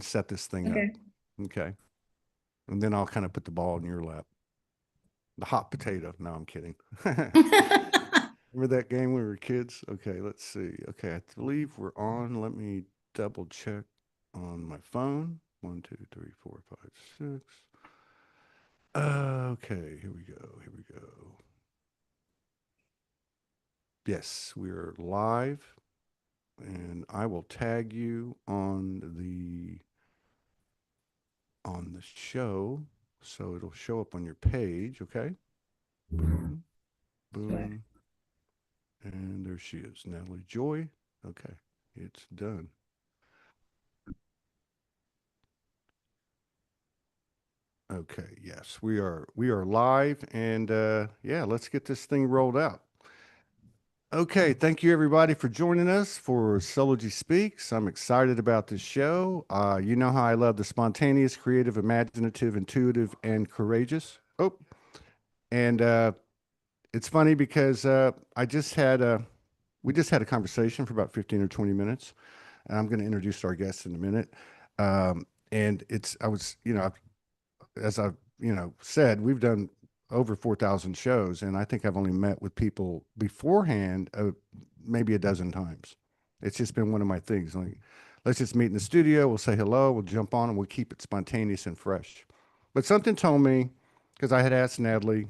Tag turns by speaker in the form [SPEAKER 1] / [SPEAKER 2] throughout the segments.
[SPEAKER 1] set this thing up.
[SPEAKER 2] Okay.
[SPEAKER 1] Okay. And then I'll kind of put the ball in your lap. The hot potato. No, I'm kidding. Remember that game when we were kids? Okay, let's see. Okay, I believe we're on. Let me double check on my phone. 1, 2, 3, 4, 5, 6. Okay, here we go. Here we go. Yes, we are live, and I will tag you on the show, so it'll show up on your page. Okay. Boom,
[SPEAKER 2] Sure.
[SPEAKER 1] boom, and there she is, Natalie Joy. Okay, it's done. Okay, yes, we are live, and yeah, let's get this thing rolled out. Okay, thank you everybody for joining us for Soulogy Speaks. I'm excited about this show. You know how I love the spontaneous, creative, imaginative, intuitive, and courageous. Oh, and it's funny because we just had a conversation for about 15 or 20 minutes, and I'm going to introduce our guest in a minute. And I was, as I've said, we've done over 4,000 shows, and I think I've only met with people beforehand maybe a dozen times. It's just been one of my things. Like, let's just meet in the studio. We'll say hello. We'll jump on, and we'll keep it spontaneous and fresh. But something told me, because I had asked Natalie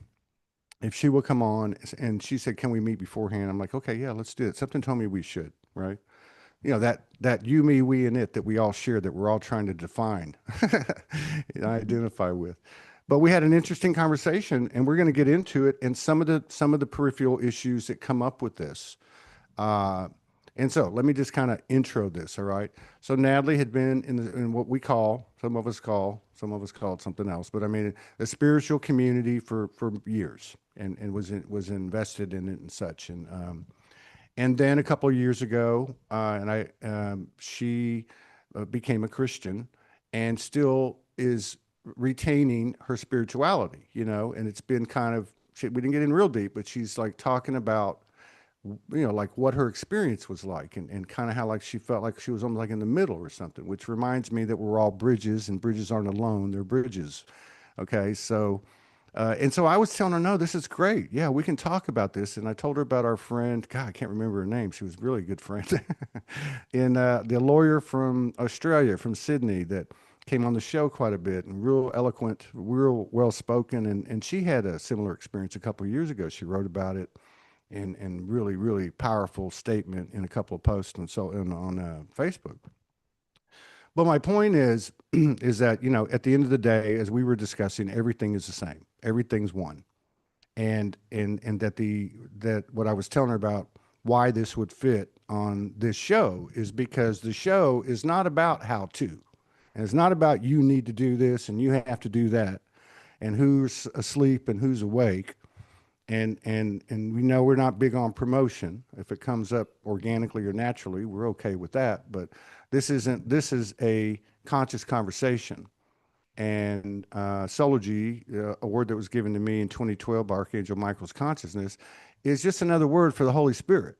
[SPEAKER 1] if she would come on, and she said, "Can we meet beforehand?" I'm like, "Okay, yeah, let's do it." Something told me we should, right? That you, me, we, and it that we all share, that we're all trying to define, and identify with. But we had an interesting conversation, and we're going to get into it and some of the peripheral issues that come up with this. Uh, and so let me just kind of intro this, all right? So Natalie had been in what we call, some of us call it something else, but I mean a spiritual community for years, and was invested in it and such. And then a couple of years ago, she became a Christian, and still is retaining her spirituality, and it's been kind of, we didn't get in real deep, but she's like talking about, like what her experience was like, and kind of how like she felt like she was almost like in the middle or something, which reminds me that we're all bridges, and bridges aren't alone, they're bridges. Okay, so and so I was telling her, no, this is great. Yeah, we can talk about this. And I told her about our friend. God, I can't remember her name. She was really a good friend. And the lawyer from Australia, from Sydney, that came on the show quite a bit, and real eloquent, real well spoken. And she had a similar experience a couple of years ago. She wrote about it, and really, really powerful statement in a couple of posts on Facebook. But my point is, is that, at the end of the day, as we were discussing, everything is the same. Everything's one. And that what I was telling her about why this would fit on this show is because the show is not about how to. And it's not about you need to do this and you have to do that, and who's asleep and who's awake. And we know we're not big on promotion. If it comes up organically or naturally, we're okay with that. But this is a conscious conversation. And Soulogy, a word that was given to me in 2012 by Archangel Michael's consciousness, is just another word for the Holy Spirit,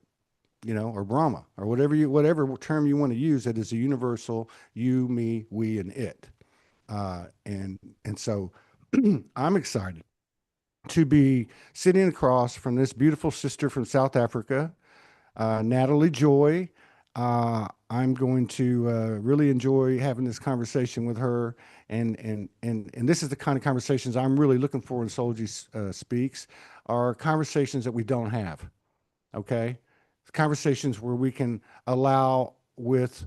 [SPEAKER 1] or Brahma, or whatever term you want to use. It is a universal you, me, we, and it. And so I'm excited to be sitting across from this beautiful sister from South Africa, Natalie Joy. I'm going to really enjoy having this conversation with her, and this is the kind of conversations I'm really looking for in Soulogy Speaks, are conversations that we don't have. Okay, conversations where we can allow with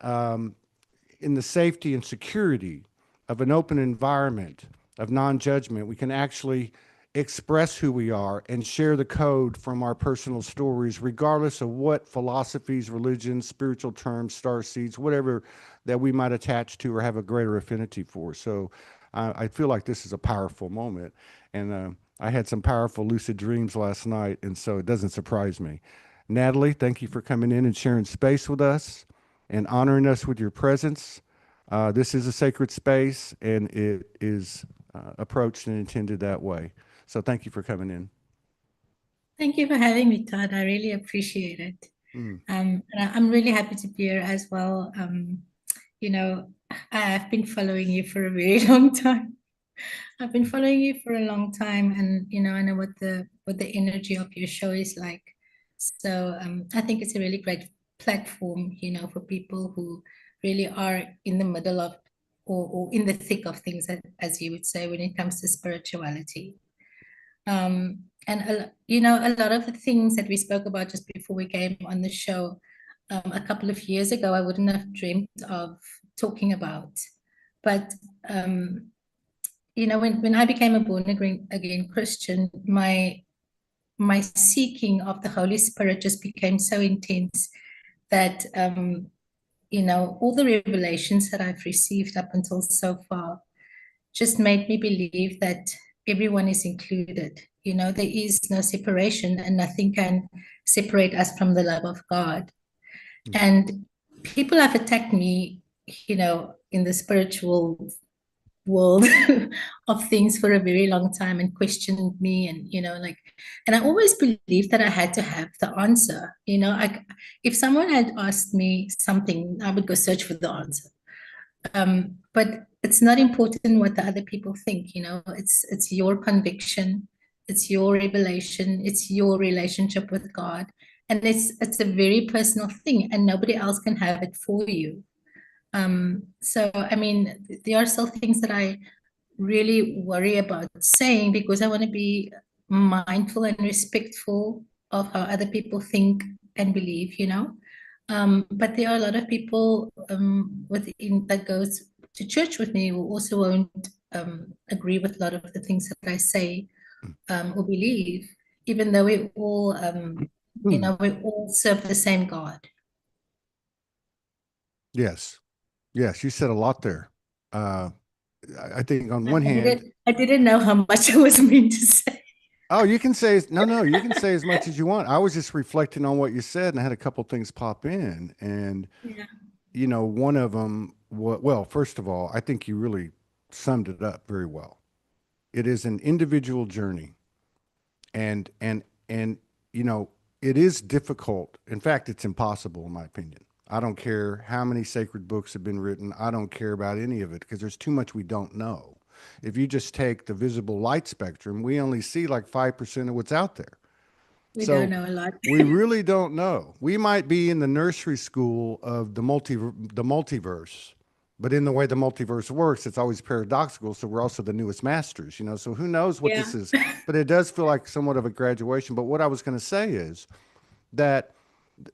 [SPEAKER 1] in the safety and security of an open environment of non-judgment, we can actually express who we are and share the code from our personal stories, regardless of what philosophies, religions, spiritual terms, star seeds, whatever that we might attach to or have a greater affinity for. So I feel like this is a powerful moment. And I had some powerful lucid dreams last night, and so it doesn't surprise me. Natalie, thank you for coming in and sharing space with us and honoring us with your presence. This is a sacred space, and it is approached and intended that way. So thank you for coming in.
[SPEAKER 2] Thank you for having me, Todd. I really appreciate it.
[SPEAKER 1] Mm,
[SPEAKER 2] And I'm really happy to be here as well. You know, I've been following you for a very long time. I've been following you for a long time, and I know what the energy of your show is like. So I think it's a really great platform, for people who really are in the middle of or in the thick of things, as you would say, when it comes to spirituality. And a lot of the things that we spoke about just before we came on the show, a couple of years ago, I wouldn't have dreamt of talking about. But when I became a born again Christian, my seeking of the Holy Spirit just became so intense that all the revelations that I've received up until so far just made me believe that everyone is included. There is no separation, and nothing can separate us from the love of God. And people have attacked me, in the spiritual world of things for a very long time and questioned me, and and I always believed that I had to have the answer. If someone had asked me something, I would go search for the answer. But it's not important what the other people think. It's your conviction, it's your revelation, it's your relationship with God, and it's a very personal thing, and nobody else can have it for you. So I mean, there are still things that I really worry about saying, because I want to be mindful and respectful of how other people think and believe. But there are a lot of people within that goes to church with me who also won't agree with a lot of the things that I say or believe, even though we all serve the same God.
[SPEAKER 1] Yes. Yes. You said a lot there. Uh, I think on
[SPEAKER 2] I
[SPEAKER 1] one hand,
[SPEAKER 2] I didn't know how much I was meant to say.
[SPEAKER 1] oh, you can say, no, you can say as much as you want. I was just reflecting on what you said and I had a couple things pop in. And,
[SPEAKER 2] Yeah,
[SPEAKER 1] one of them, well, first of all, I think you really summed it up very well. It is an individual journey. And it is difficult. In fact, it's impossible in my opinion. I don't care how many sacred books have been written. I don't care about any of it because there's too much we don't know. If you just take the visible light spectrum, we only see like 5% of what's out there.
[SPEAKER 2] we don't
[SPEAKER 1] So
[SPEAKER 2] know a lot.
[SPEAKER 1] we really don't know. We might be in the nursery school of the multiverse, but in the way the multiverse works, it's always paradoxical. So we're also the newest masters, So who knows what
[SPEAKER 2] Yeah,
[SPEAKER 1] this is? But it does feel like somewhat of a graduation. But what I was going to say is that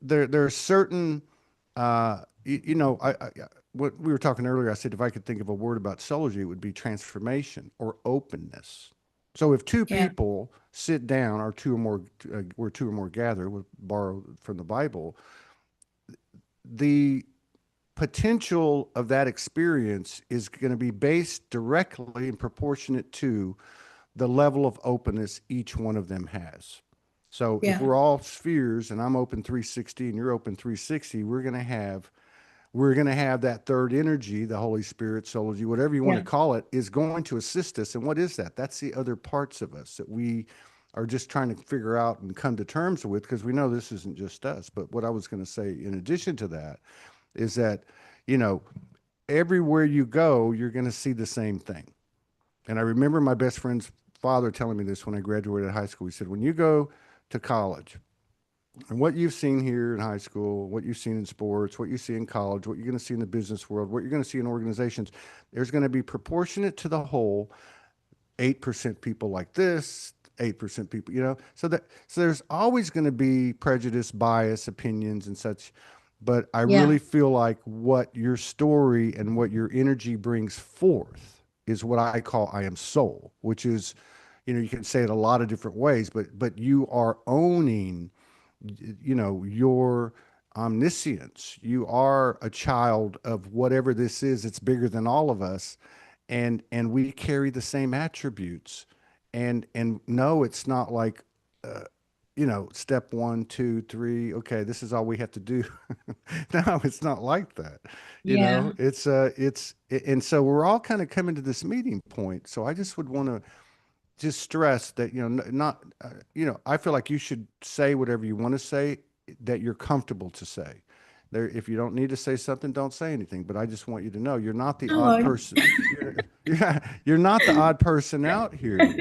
[SPEAKER 1] there are certain, what we were talking earlier. I said if I could think of a word about Soulogy, it would be transformation or openness. So if two
[SPEAKER 2] yeah,
[SPEAKER 1] people sit down, or two or more, where two or more gather, we borrow from the Bible, the potential of that experience is going to be based directly and proportionate to the level of openness each one of them has. So if
[SPEAKER 2] yeah,
[SPEAKER 1] we're all spheres and I'm open 360 and you're open 360, we're going to have that third energy, the Holy Spirit, Soulogy, whatever you want to
[SPEAKER 2] yeah,
[SPEAKER 1] call it, is going to assist us. And what is that? That's the other parts of us that we are just trying to figure out and come to terms with, because we know this isn't just us. But what I was going to say in addition to that is that, you know, everywhere you go, you're going to see the same thing. And I remember my best friend's father telling me this when I graduated high school. He said, when you go to college, and what you've seen here in high school, what you've seen in sports, what you see in college, what you're going to see in the business world, what you're going to see in organizations, there's going to be proportionate to the whole. 8% people like this, 8% people, so there's always going to be prejudice, bias, opinions, and such. But I
[SPEAKER 2] yeah,
[SPEAKER 1] really feel like what your story and what your energy brings forth is what I call I am soul, which is, you can say it a lot of different ways, but you are owning, your omniscience. You are a child of whatever this is. It's bigger than all of us, and we carry the same attributes. And no, it's not like, step one, two, three. Okay, this is all we have to do. No, it's not like that.
[SPEAKER 2] yeah,
[SPEAKER 1] And so we're all kind of coming to this meeting point. So I just would want to just stress that, not, I feel like you should say whatever you want to say that you're comfortable to say. There, if you don't need to say something, don't say anything. But I just want you to know you're not the odd
[SPEAKER 2] Oh,
[SPEAKER 1] person. You're not the odd person out here.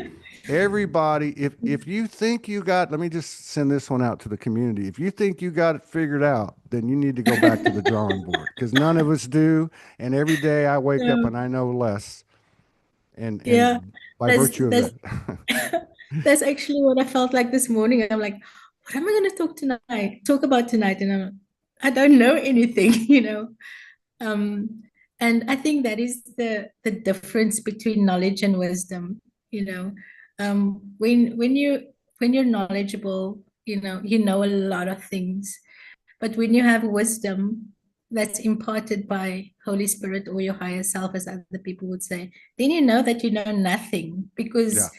[SPEAKER 1] Everybody, if you think you got, let me just send this one out to the community. If you think you got it figured out, then you need to go back to the drawing board because none of us do. And every day I wake up
[SPEAKER 2] no.
[SPEAKER 1] and I know less.
[SPEAKER 2] Yeah,
[SPEAKER 1] And by
[SPEAKER 2] that's
[SPEAKER 1] virtue of
[SPEAKER 2] that's
[SPEAKER 1] that,
[SPEAKER 2] that's actually what I felt like this morning. I'm like, what am I going to talk about tonight? And I don't know anything, Um, and I think that is the difference between knowledge and wisdom, you know. When you're knowledgeable, you know a lot of things. But when you have wisdom that's imparted by Holy Spirit or your higher self, as other people would say, then you know that you know nothing
[SPEAKER 1] yeah,
[SPEAKER 2] because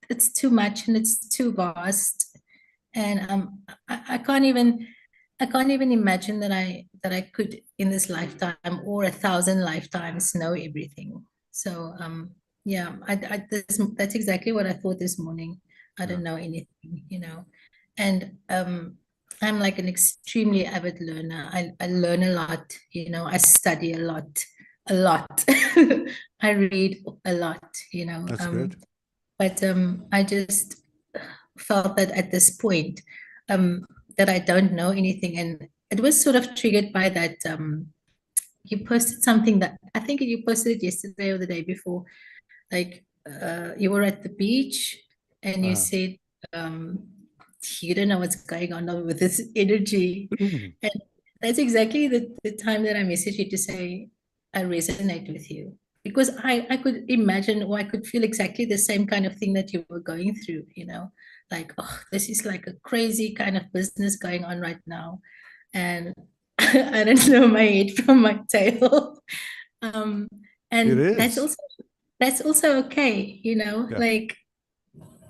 [SPEAKER 2] it's too much and it's too vast. And I can't even imagine that I could in this lifetime or 1,000 lifetimes know everything. So yeah, that's exactly what I thought this morning. I
[SPEAKER 1] yeah,
[SPEAKER 2] don't know anything, and I'm like an extremely avid learner. I learn a lot, I study a lot. I read a lot,
[SPEAKER 1] that's good.
[SPEAKER 2] but I just felt that at this point, that I don't know anything. And it was sort of triggered by that. You posted something that I think you posted it yesterday or the day before. Like you were at the beach and you
[SPEAKER 1] Uh,
[SPEAKER 2] said, um, you don't know what's going on now with this energy. And that's exactly the time that I messaged you to say, I resonate with you. Because I could imagine or I could feel exactly the same kind of thing that you were going through, like, oh, this is like a crazy kind of business going on right now. And I don't know my head from my tail. Um,
[SPEAKER 1] it
[SPEAKER 2] and that's
[SPEAKER 1] is.
[SPEAKER 2] also that's also okay,
[SPEAKER 1] Yeah,
[SPEAKER 2] like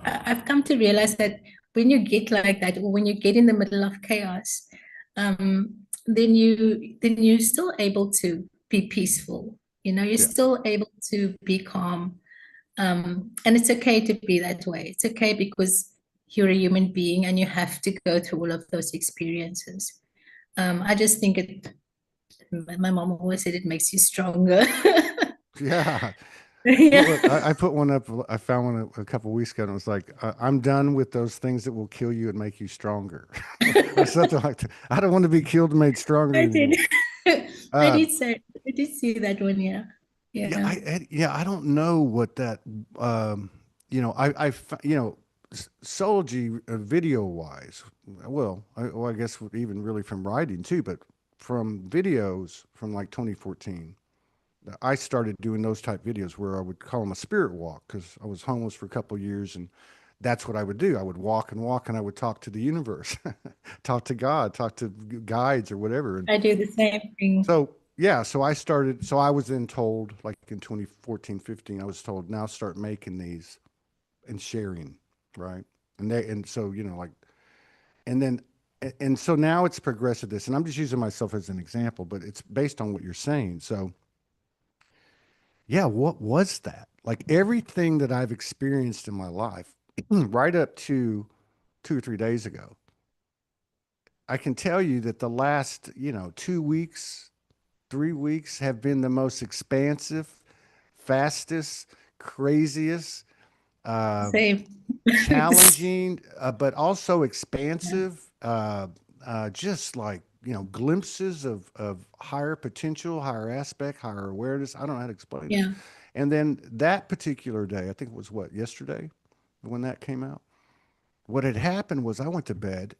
[SPEAKER 2] I've come to realize that when you get like that, or when you get in the middle of chaos, then you're still able to be peaceful. You're
[SPEAKER 1] yeah.
[SPEAKER 2] still able to be calm, and it's okay to be that way. It's okay because you're a human being and you have to go through all of those experiences. I just think my mom always said it makes you stronger.
[SPEAKER 1] Yeah.
[SPEAKER 2] Yeah,
[SPEAKER 1] Well, I put one up. I found one a couple weeks ago, and it was like, "I'm done with those things that will kill you and make you stronger," or something like that. I don't want to be killed and made stronger
[SPEAKER 2] I did.
[SPEAKER 1] anymore.
[SPEAKER 2] I
[SPEAKER 1] Uh,
[SPEAKER 2] did say, I did see that one. Yeah.
[SPEAKER 1] yeah,
[SPEAKER 2] Yeah.
[SPEAKER 1] yeah, I don't know what that. Soulogy video wise. Well, I guess even really from writing too, but from videos from like 2014. I started doing those type videos where I would call them a spirit walk because I was homeless for a couple of years, and that's what I would do. I would walk and walk, and I would talk to the universe, talk to God, talk to guides or whatever. And
[SPEAKER 2] I do the same thing.
[SPEAKER 1] so yeah, so I started. So I was then told, like in 2014, 15, I was told now start making these and sharing, right? And so like and then and so now it's progressed to this, and I'm just using myself as an example, but it's based on what you're saying. So yeah, what was that? Like everything that I've experienced in my life, right up to 2 or 3 days ago, I can tell you that the last, 2 weeks, 3 weeks have been the most expansive, fastest, craziest, uh,
[SPEAKER 2] Same.
[SPEAKER 1] challenging, but also expansive, just like, glimpses of higher potential, higher aspect, higher awareness. I don't know how to explain it.
[SPEAKER 2] Yeah.
[SPEAKER 1] And then that particular day, I think it was what, yesterday when that came out? What had happened was I went to bed,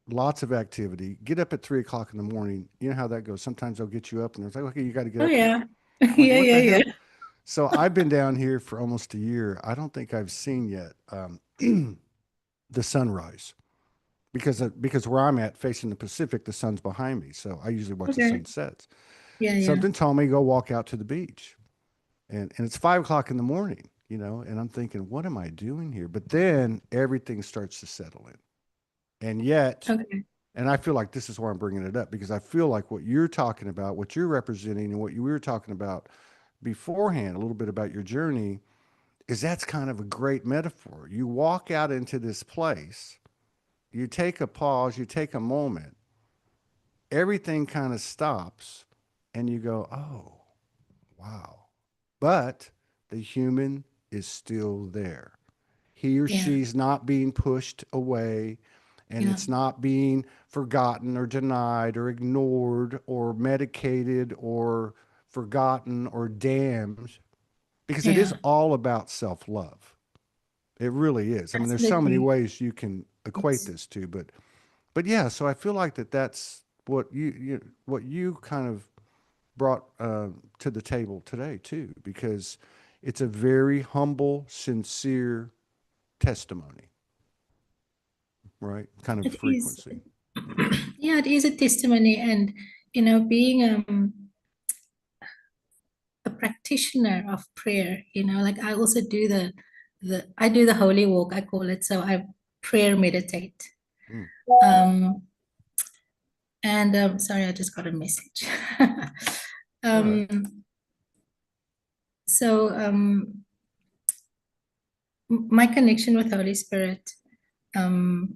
[SPEAKER 1] lots of activity, get up at 3 o'clock in the morning. You know how that goes. Sometimes they'll get you up and they're like, okay, you got to get
[SPEAKER 2] Oh
[SPEAKER 1] up.
[SPEAKER 2] yeah.
[SPEAKER 1] I'm like,
[SPEAKER 2] Yeah,
[SPEAKER 1] what
[SPEAKER 2] yeah,
[SPEAKER 1] the
[SPEAKER 2] yeah.
[SPEAKER 1] hell? So I've been down here for almost a year. I don't think I've seen yet the sunrise because where I'm at, facing the Pacific, the sun's behind me. So I usually watch the
[SPEAKER 2] Okay.
[SPEAKER 1] sunsets.
[SPEAKER 2] Yeah, yeah.
[SPEAKER 1] Something told me go walk out to the beach, and it's 5 o'clock in the morning, and I'm thinking, what am I doing here? But then everything starts to settle in, and yet,
[SPEAKER 2] Okay.
[SPEAKER 1] and I feel like this is why I'm bringing it up because I feel like what you're talking about, what you're representing, and what you were talking about beforehand, a little bit about your journey, is that's kind of a great metaphor. You walk out into this place, you take a pause, you take a moment, everything kind of stops and you go, oh, wow. But the human is still there. He or
[SPEAKER 2] Yeah,
[SPEAKER 1] she's not being pushed away, and
[SPEAKER 2] yeah,
[SPEAKER 1] it's not being forgotten or denied or ignored or medicated or forgotten or damned, because it is
[SPEAKER 2] yeah,
[SPEAKER 1] all about self love. It really is. I mean, there's so many
[SPEAKER 2] absolutely.
[SPEAKER 1] ways you can equate
[SPEAKER 2] It's
[SPEAKER 1] this to, but yeah. So I feel like that's what what you kind of brought to the table today too, because it's a very humble, sincere testimony, right? Kind of
[SPEAKER 2] it is
[SPEAKER 1] frequency.
[SPEAKER 2] yeah, it is a testimony. And being a practitioner of prayer, like I also do the holy walk, I call it. So I prayer meditate.
[SPEAKER 1] Mm.
[SPEAKER 2] Um and sorry, I just got a message.
[SPEAKER 1] All right.
[SPEAKER 2] um so my connection with Holy Spirit um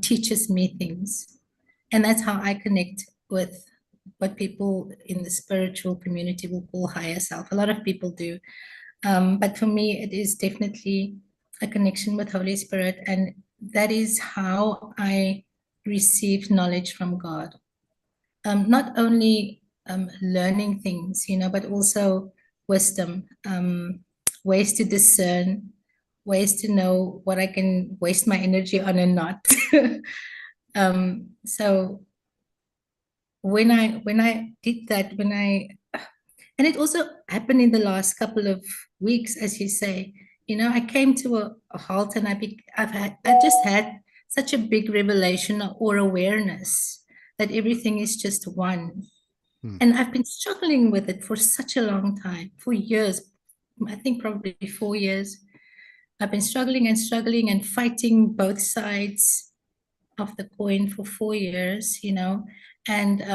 [SPEAKER 2] teaches me things. And that's how I connect with what people in the spiritual community will call higher self. A lot of people do. But for me, it is definitely a connection with Holy Spirit. And that is how I receive knowledge from God. Not only learning things, but also wisdom, ways to discern, ways to know what I can waste my energy on and not. So when I did that, and it also happened in the last couple of weeks, as you say, I came to a halt, and I just had such a big revelation or awareness that everything is just one.
[SPEAKER 1] Mm.
[SPEAKER 2] And I've been struggling with it for such a long time, for years. I think probably 4 years. I've been struggling and fighting both sides of the coin for 4 years, and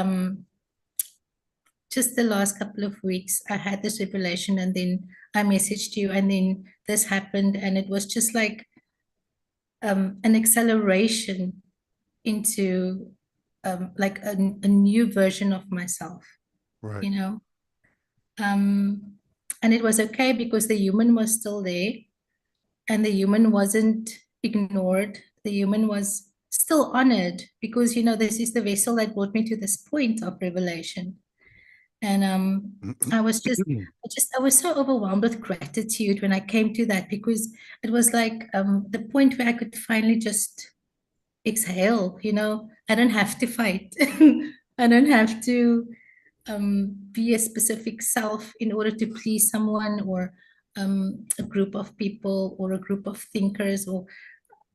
[SPEAKER 2] just the last couple of weeks, I had this revelation, and then I messaged you, and then this happened, and it was just like an acceleration into like a new version of myself,
[SPEAKER 1] Right.
[SPEAKER 2] you know. Um, and it was okay because the human was still there, and the human wasn't ignored. The human was still honored because this is the vessel that brought me to this point of revelation. And I was I was so overwhelmed with gratitude when I came to that, because it was like the point where I could finally just exhale. I don't have to fight. I don't have to be a specific self in order to please someone, or a group of people, or a group of thinkers. Or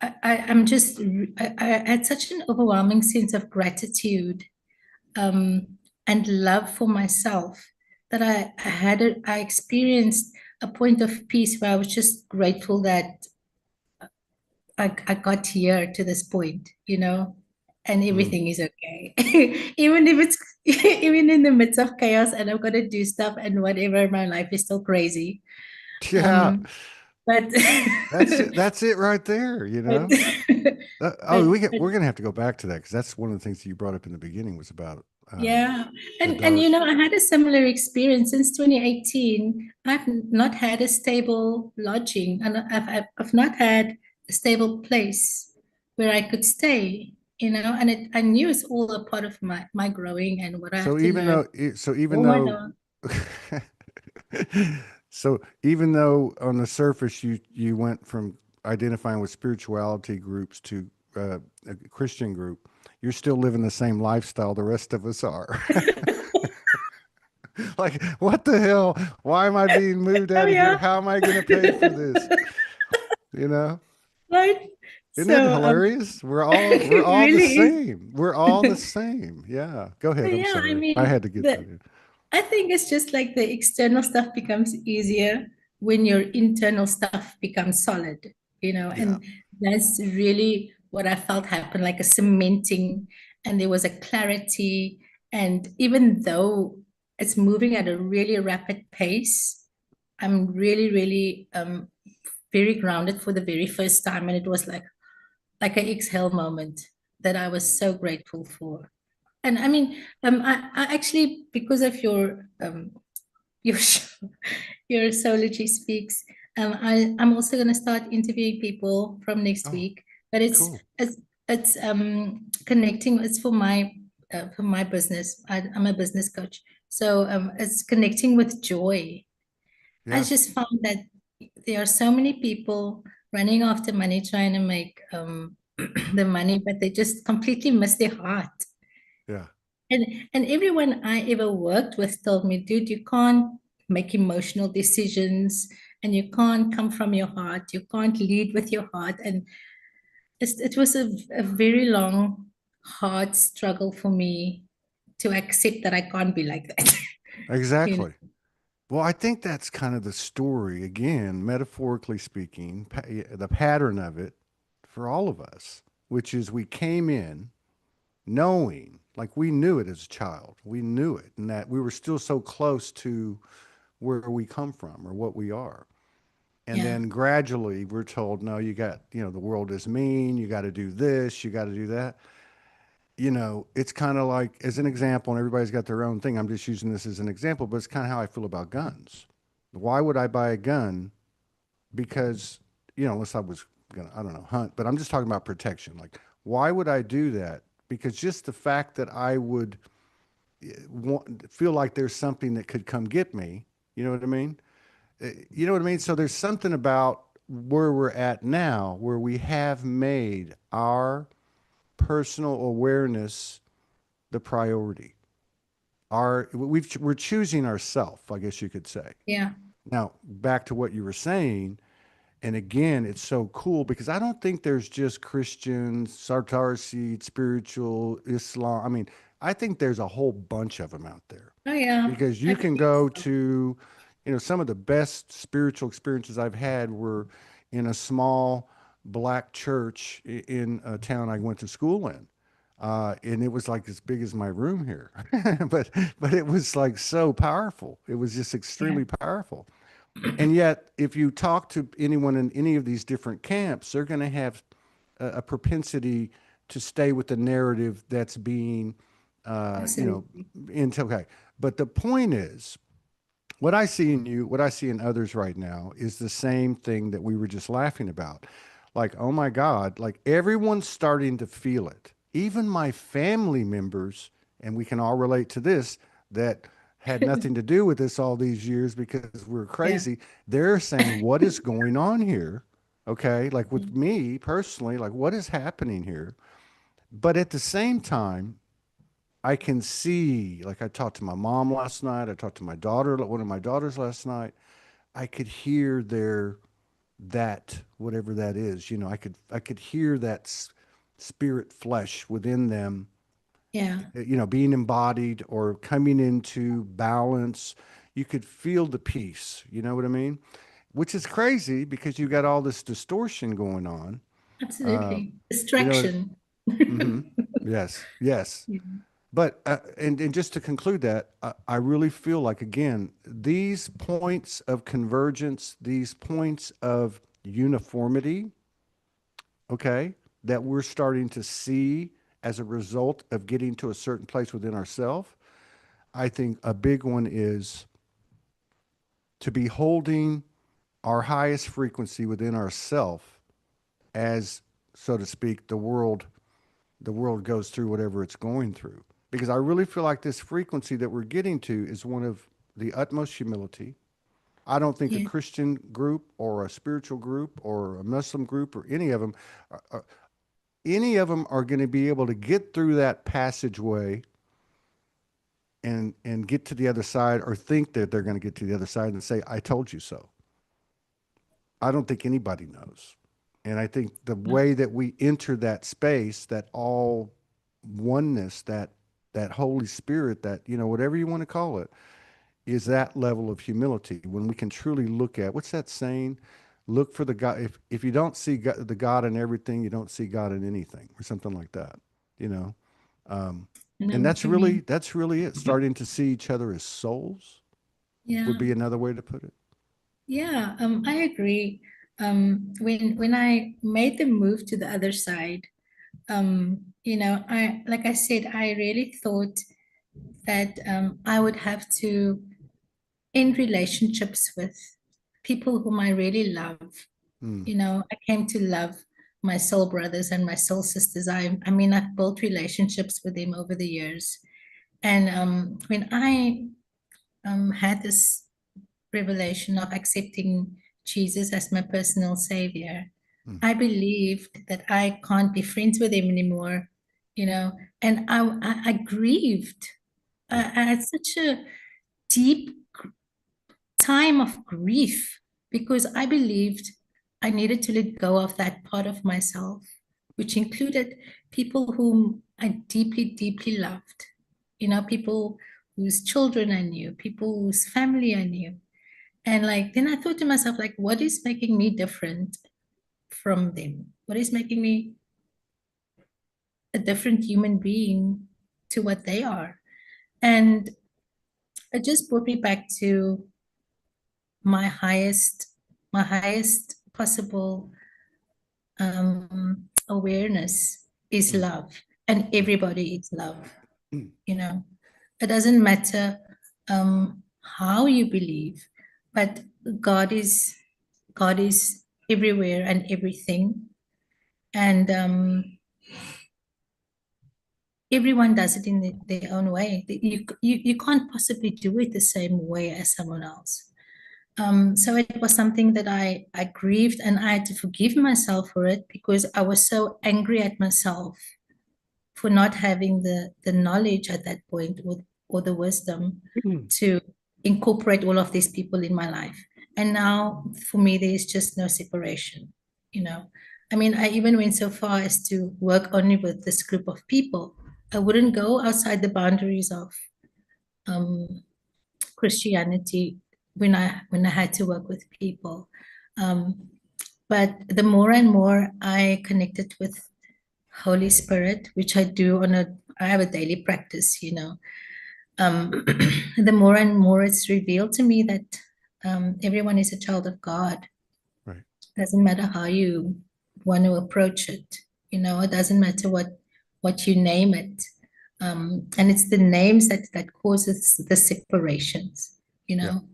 [SPEAKER 2] I'm just I had such an overwhelming sense of gratitude, um, and love for myself, that I experienced a point of peace where I was just grateful that I got here to this point, and
[SPEAKER 1] Mm.
[SPEAKER 2] everything is okay. Even if it's even in the midst of chaos, and I've got to do stuff and whatever, my life is still crazy.
[SPEAKER 1] Yeah.
[SPEAKER 2] But
[SPEAKER 1] That's it. That's it right there. You
[SPEAKER 2] but
[SPEAKER 1] know.
[SPEAKER 2] but,
[SPEAKER 1] We're gonna have to go back to that because that's one of the things that you brought up in the beginning was about
[SPEAKER 2] yeah,
[SPEAKER 1] the
[SPEAKER 2] and
[SPEAKER 1] dark.
[SPEAKER 2] I had a similar experience since 2018. I've not had a stable lodging, and I've not had a stable place where I could stay, and I knew it's all a part of my growing and what I have
[SPEAKER 1] So
[SPEAKER 2] to
[SPEAKER 1] even
[SPEAKER 2] learn.
[SPEAKER 1] though, so even
[SPEAKER 2] Oh my
[SPEAKER 1] though,
[SPEAKER 2] God.
[SPEAKER 1] so even though on the surface you went from identifying with spirituality groups to a Christian group, you're still living the same lifestyle the rest of us are. Like, what the hell? Why am I being moved
[SPEAKER 2] Oh
[SPEAKER 1] out of here?
[SPEAKER 2] yeah.
[SPEAKER 1] How am I going to pay for this? You know?
[SPEAKER 2] Right.
[SPEAKER 1] Isn't that
[SPEAKER 2] So
[SPEAKER 1] hilarious? We're
[SPEAKER 2] it
[SPEAKER 1] all the
[SPEAKER 2] really
[SPEAKER 1] same. We're all the
[SPEAKER 2] is.
[SPEAKER 1] same. Yeah. Go ahead. I'm
[SPEAKER 2] Yeah, I
[SPEAKER 1] sorry. I
[SPEAKER 2] mean,
[SPEAKER 1] had to get that in.
[SPEAKER 2] I think it's just like the external stuff becomes easier when your internal stuff becomes solid,
[SPEAKER 1] Yeah.
[SPEAKER 2] and that's really what I felt happened, like a cementing, and there was a clarity. And even though it's moving at a really rapid pace, I'm really, really very grounded for the very first time. And it was like an exhale moment that I was so grateful for. And I mean, I actually, because of your show, your Soulogy Speaks, I'm also going to start interviewing people from next
[SPEAKER 1] Oh,
[SPEAKER 2] week. But
[SPEAKER 1] cool.
[SPEAKER 2] it's connecting. It's for my business. I'm a business coach, so it's connecting with joy. I
[SPEAKER 1] Yeah.
[SPEAKER 2] just found that there are so many people running after money, trying to make the money, but they just completely miss their heart.
[SPEAKER 1] Yeah.
[SPEAKER 2] And everyone I ever worked with told me, dude, you can't make emotional decisions and you can't come from your heart. You can't lead with your heart. And it was a very long, hard struggle for me to accept that I can't be like that. You know?
[SPEAKER 1] Exactly. Well, I think that's kind of the story, again, metaphorically speaking, the pattern of it for all of us, which is we came in knowing, like we knew it as a child, we knew it, and that we were still so close to where we come from or what we are. And
[SPEAKER 2] Yeah.
[SPEAKER 1] then gradually we're told, no, you got, the world is mean, you got to do this, you got to do that. It's kind of like, as an example, and everybody's got their own thing. I'm just using this as an example, but it's kind of how I feel about guns. Why would I buy a gun? Because, unless I was gonna, I don't know, hunt, but I'm just talking about protection. Like, why would I do that? Because just the fact that I would feel like there's something that could come get me, you know what I mean? You know what I mean? So there's something about where we're at now where we have made our personal awareness the priority. We're choosing ourself, I guess you could say.
[SPEAKER 2] Yeah.
[SPEAKER 1] Now, back to what you were saying, and again, it's so cool because I don't think there's just Christians, Sartarsi, spiritual, Islam. I mean, I think there's a whole bunch of them out there
[SPEAKER 2] Oh, yeah.
[SPEAKER 1] because
[SPEAKER 2] I
[SPEAKER 1] you can
[SPEAKER 2] believe
[SPEAKER 1] go
[SPEAKER 2] so.
[SPEAKER 1] to, some of the best spiritual experiences I've had were in a small black church in a town I went to school in. And it was like as big as my room here, but it was like so powerful. It was just
[SPEAKER 2] Yeah.
[SPEAKER 1] extremely powerful. And yet, if you talk to anyone in any of these different camps, they're going to have a propensity to stay with the narrative that's being, uh, you know,
[SPEAKER 2] Absolutely.
[SPEAKER 1] into, okay. But the point is, what I see in you, what I see in others right now is the same thing that we were just laughing about. Like, oh my God, like everyone's starting to feel it. Even my family members, and we can all relate to this, that had nothing to do with this all these years because we're
[SPEAKER 2] Yeah.
[SPEAKER 1] crazy. They're saying, what is going on here? Okay. Like with me personally, like what is happening here? But at the same time, I can see, like I talked to my mom last night. I talked to my daughter, one of my daughters last night. I could hear that, whatever that is, I could hear that spirit flesh within them,
[SPEAKER 2] Yeah.
[SPEAKER 1] being embodied or coming into balance. You could feel the peace, you know what I mean? Which is crazy because you got all this distortion going on. Uh,
[SPEAKER 2] Absolutely.
[SPEAKER 1] you know,
[SPEAKER 2] Distraction.
[SPEAKER 1] mm-hmm. Yes, yes.
[SPEAKER 2] Yeah.
[SPEAKER 1] But and just to conclude that, I really feel like again these points of convergence, these points of uniformity, okay, that we're starting to see as a result of getting to a certain place within ourselves. I think a big one is to be holding our highest frequency within ourself as, so to speak, the world goes through whatever it's going through. Because I really feel like this frequency that we're getting to is one of the utmost humility. I don't think a
[SPEAKER 2] Yeah.
[SPEAKER 1] Christian group or a spiritual group or a Muslim group or any of them are going to be able to get through that passageway and get to the other side or think that they're going to get to the other side and say, I told you so. I don't think anybody knows. And I think the way that we enter that space, that all oneness, that Holy Spirit, that, whatever you want to call it, is that level of humility when we can truly look at, what's that saying? Look for the God. If you don't see God, the God in everything, you don't see God in anything, or something like that, you know. Um,
[SPEAKER 2] I know
[SPEAKER 1] and
[SPEAKER 2] what
[SPEAKER 1] that's
[SPEAKER 2] you
[SPEAKER 1] really
[SPEAKER 2] mean.
[SPEAKER 1] that's really it. Starting to see each other as souls would
[SPEAKER 2] Yeah.
[SPEAKER 1] be another way to put it.
[SPEAKER 2] Yeah. I agree. When I made the move to the other side, like I said, I really thought that I would have to end relationships with people whom I really love.
[SPEAKER 1] Mm,
[SPEAKER 2] I came to love my soul brothers and my soul sisters. I mean, I've built relationships with them over the years. And when I had this revelation of accepting Jesus as my personal savior,
[SPEAKER 1] mm,
[SPEAKER 2] I believed that I can't be friends with him anymore, you know, and I grieved.
[SPEAKER 1] yeah.
[SPEAKER 2] I had such a deep time of grief because I believed I needed to let go of that part of myself, which included people whom I deeply, deeply loved. People whose children I knew, people whose family I knew. And like, then I thought to myself, like, what is making me different from them? What is making me a different human being to what they are? And it just brought me back to my highest, my highest possible awareness is
[SPEAKER 1] Mm,
[SPEAKER 2] love, and
[SPEAKER 1] mm,
[SPEAKER 2] everybody is love.
[SPEAKER 1] mm.
[SPEAKER 2] You know, it doesn't matter how you believe, but God is God is everywhere and everything, and everyone does it in their own way. You can't possibly do it the same way as someone else. So it was something that I grieved, and I had to forgive myself for it because I was so angry at myself for not having the knowledge at that point, or the wisdom
[SPEAKER 1] Mm.
[SPEAKER 2] to incorporate all of these people in my life. And now for me, there's just no separation, you know. I mean, I even went so far as to work only with this group of people. I wouldn't go outside the boundaries of um, Christianity when I had to work with people. Um, but the more and more I connected with Holy Spirit, which I have a daily practice, the more and more it's revealed to me that everyone is a child of God.
[SPEAKER 1] Right.
[SPEAKER 2] Doesn't matter how you want to approach it, it doesn't matter what you name it. And it's the names that causes the separations, you
[SPEAKER 1] Yeah.
[SPEAKER 2] know.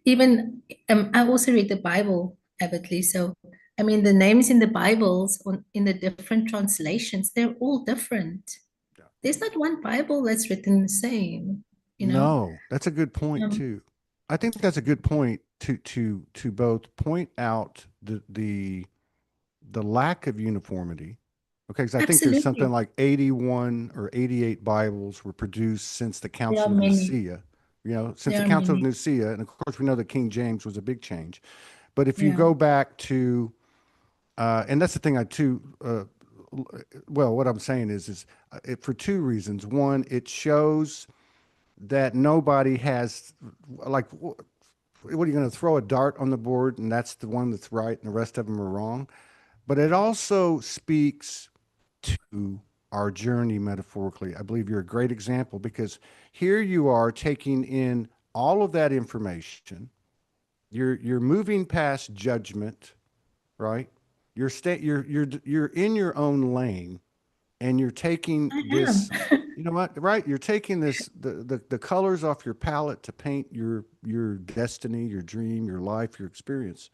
[SPEAKER 2] Even I also read the Bible avidly, so I mean the names in the Bibles in the different translations, they're all different.
[SPEAKER 1] Yeah.
[SPEAKER 2] There's not one Bible that's written the same, you know.
[SPEAKER 1] No, that's a good point
[SPEAKER 2] Um,
[SPEAKER 1] too. I think that's a good point to both point out the lack of uniformity. Okay, because I think there's something
[SPEAKER 2] Absolutely.
[SPEAKER 1] like 81 or 88 Bibles were produced since the
[SPEAKER 2] There are
[SPEAKER 1] Council of
[SPEAKER 2] many.
[SPEAKER 1] Nicaea. Since the
[SPEAKER 2] There are
[SPEAKER 1] Council of
[SPEAKER 2] many.
[SPEAKER 1] Nicaea, and of course we know that King James was a big change. But if you
[SPEAKER 2] Yeah.
[SPEAKER 1] go back to, and that's the thing I too, well, what I'm saying is for two reasons. One, it shows that nobody has, like, what are you going to throw a dart on the board and that's the one that's right and the rest of them are wrong? But it also speaks to our journey metaphorically. I believe you're a great example because here you are taking in all of that information. You're moving past judgment, right? You're in your own lane and you're taking
[SPEAKER 2] I am.
[SPEAKER 1] this, you know what, right? You're taking this the colors off your palette to paint your destiny, your dream, your life, your experience.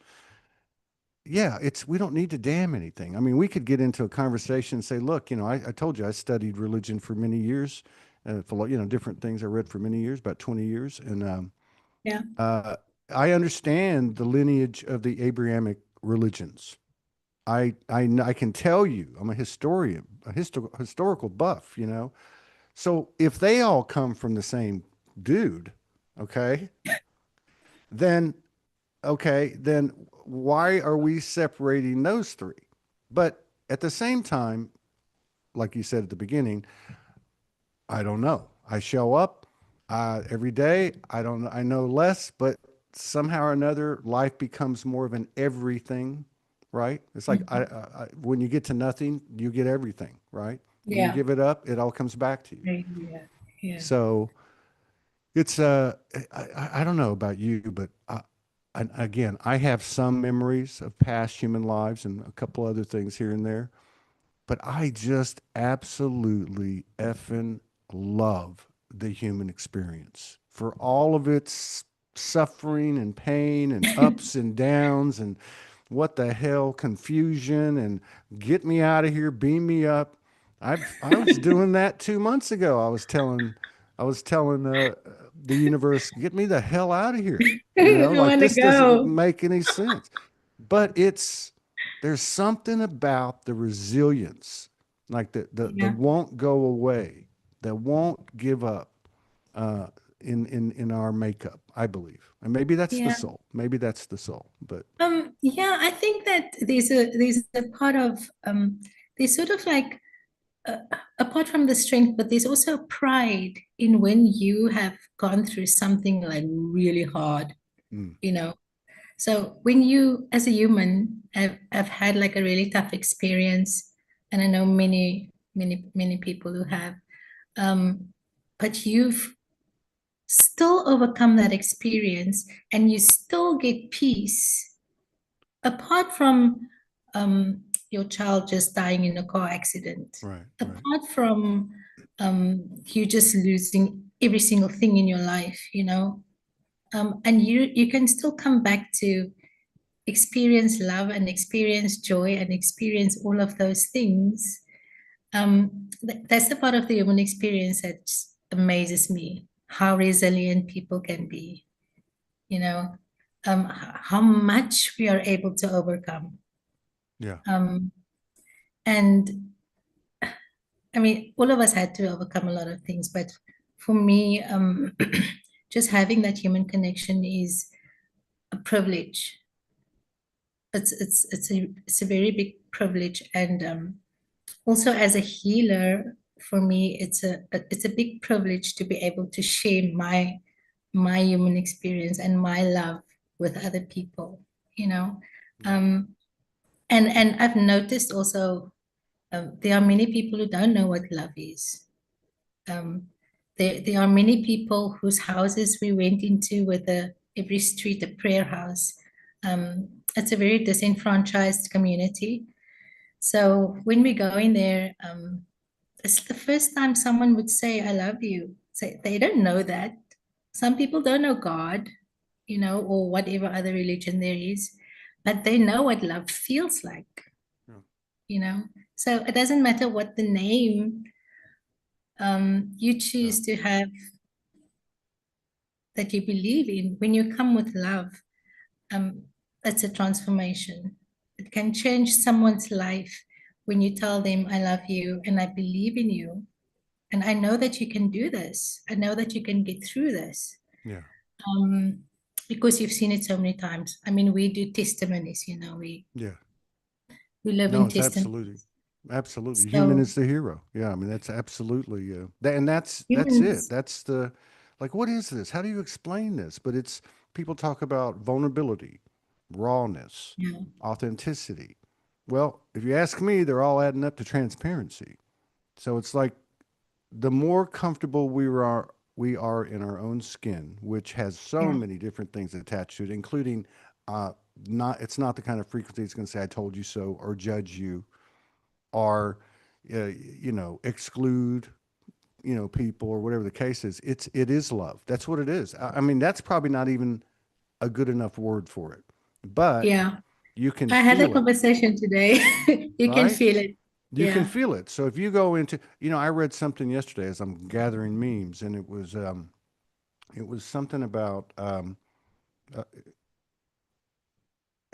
[SPEAKER 1] Yeah, it's we don't need to damn anything. I mean, we could get into a conversation and say, look, I told you I studied religion for many years, different things I read for many years, about 20 years, and
[SPEAKER 2] Yeah.
[SPEAKER 1] uh, I understand the lineage of the Abrahamic religions. I can tell you, I'm a historian, historical buff, So if they all come from the same dude, okay, then then why are we separating those three? But at the same time, like you said at the beginning, I don't know. I show up every day. I don't. I know less, but somehow or another, life becomes more of an everything, right? It's like
[SPEAKER 2] Mhm.
[SPEAKER 1] when you get to nothing, you get everything, right? When you
[SPEAKER 2] Yeah.
[SPEAKER 1] give it up, it all comes back to you.
[SPEAKER 2] Yeah. Yeah.
[SPEAKER 1] So it's I don't know about you, but again, I have some memories of past human lives and a couple other things here and there. but I just absolutely effing love the human experience for all of its suffering and pain and ups and downs and what the hell confusion and get me out of here, beam me up. I was doing that 2 months ago. I was telling the universe, get me the hell out of here. You know,
[SPEAKER 2] I
[SPEAKER 1] like
[SPEAKER 2] want to
[SPEAKER 1] this doesn't
[SPEAKER 2] go.
[SPEAKER 1] make any sense. But there's something about the resilience, like the
[SPEAKER 2] Yeah,
[SPEAKER 1] won't go away, that won't give up uh, in our makeup, I believe. And maybe that's the
[SPEAKER 2] yeah.
[SPEAKER 1] soul. Maybe that's the soul. But
[SPEAKER 2] Yeah, I think that there's a part of there's sort of like uh, apart from the strength, but there's also pride in when you have gone through something like really hard,
[SPEAKER 1] mm,
[SPEAKER 2] you know. So when you, as a human, have had like a really tough experience, and I know many people who have, um, but you've still overcome that experience and you still get peace apart from your child just dying in a car accident,
[SPEAKER 1] right, right.
[SPEAKER 2] apart from you just losing every single thing in your life, and you can still come back to experience love and experience joy and experience all of those things. That's the part of the human experience that just amazes me, how resilient people can be, you know, how much we are able to overcome.
[SPEAKER 1] Yeah,
[SPEAKER 2] Um, and I mean, all of us had to overcome a lot of things, but for me, just having that human connection is a privilege. It's a very big privilege, and also as a healer, for me, it's a big privilege to be able to share my human experience and my love with other people. You know,
[SPEAKER 1] yeah,
[SPEAKER 2] um, and I've noticed also there are many people who don't know what love is. Um, there are many people whose houses we went into with every street a prayer house. It's a very disenfranchised community. So when we go in there, it's the first time someone would say, I love you. So they don't know that. Some people don't know God, or whatever other religion there is, but they know what love feels like,
[SPEAKER 1] yeah,
[SPEAKER 2] you know. So it doesn't matter what the name you
[SPEAKER 1] yeah,
[SPEAKER 2] choose to have that you believe in. When you come with love, um, that's a transformation. It can change someone's life when you tell them, I love you and I believe in you. And I know that you can do this. I know that you can get through this.
[SPEAKER 1] yeah,
[SPEAKER 2] Um, because you've seen it so many times. I mean, we do testimonies,
[SPEAKER 1] yeah.
[SPEAKER 2] we live
[SPEAKER 1] No,
[SPEAKER 2] in
[SPEAKER 1] it's absolutely,
[SPEAKER 2] testimonies.
[SPEAKER 1] absolutely. Human
[SPEAKER 2] So
[SPEAKER 1] is the hero. Yeah, I mean that's absolutely, and that's it.
[SPEAKER 2] humans,
[SPEAKER 1] That's the, like, what is this? How do you explain this? But it's people talk about vulnerability, rawness,
[SPEAKER 2] yeah,
[SPEAKER 1] authenticity. Well, if you ask me, they're all adding up to transparency. So it's like the more comfortable we are in our own skin, which has so
[SPEAKER 2] yeah,
[SPEAKER 1] many different things attached to it, including uh, not it's not the kind of frequency it's going to say "I told you so" or judge you or exclude people or whatever the case is. It is love. That's what it is. I mean, that's probably not even a good enough word for it, but
[SPEAKER 2] yeah.
[SPEAKER 1] you can
[SPEAKER 2] I had that
[SPEAKER 1] feel it,
[SPEAKER 2] conversation today. You can
[SPEAKER 1] right?
[SPEAKER 2] feel it.
[SPEAKER 1] You can
[SPEAKER 2] Yeah.
[SPEAKER 1] feel it. So if you go into, I read something yesterday as I'm gathering memes, and it was something about a,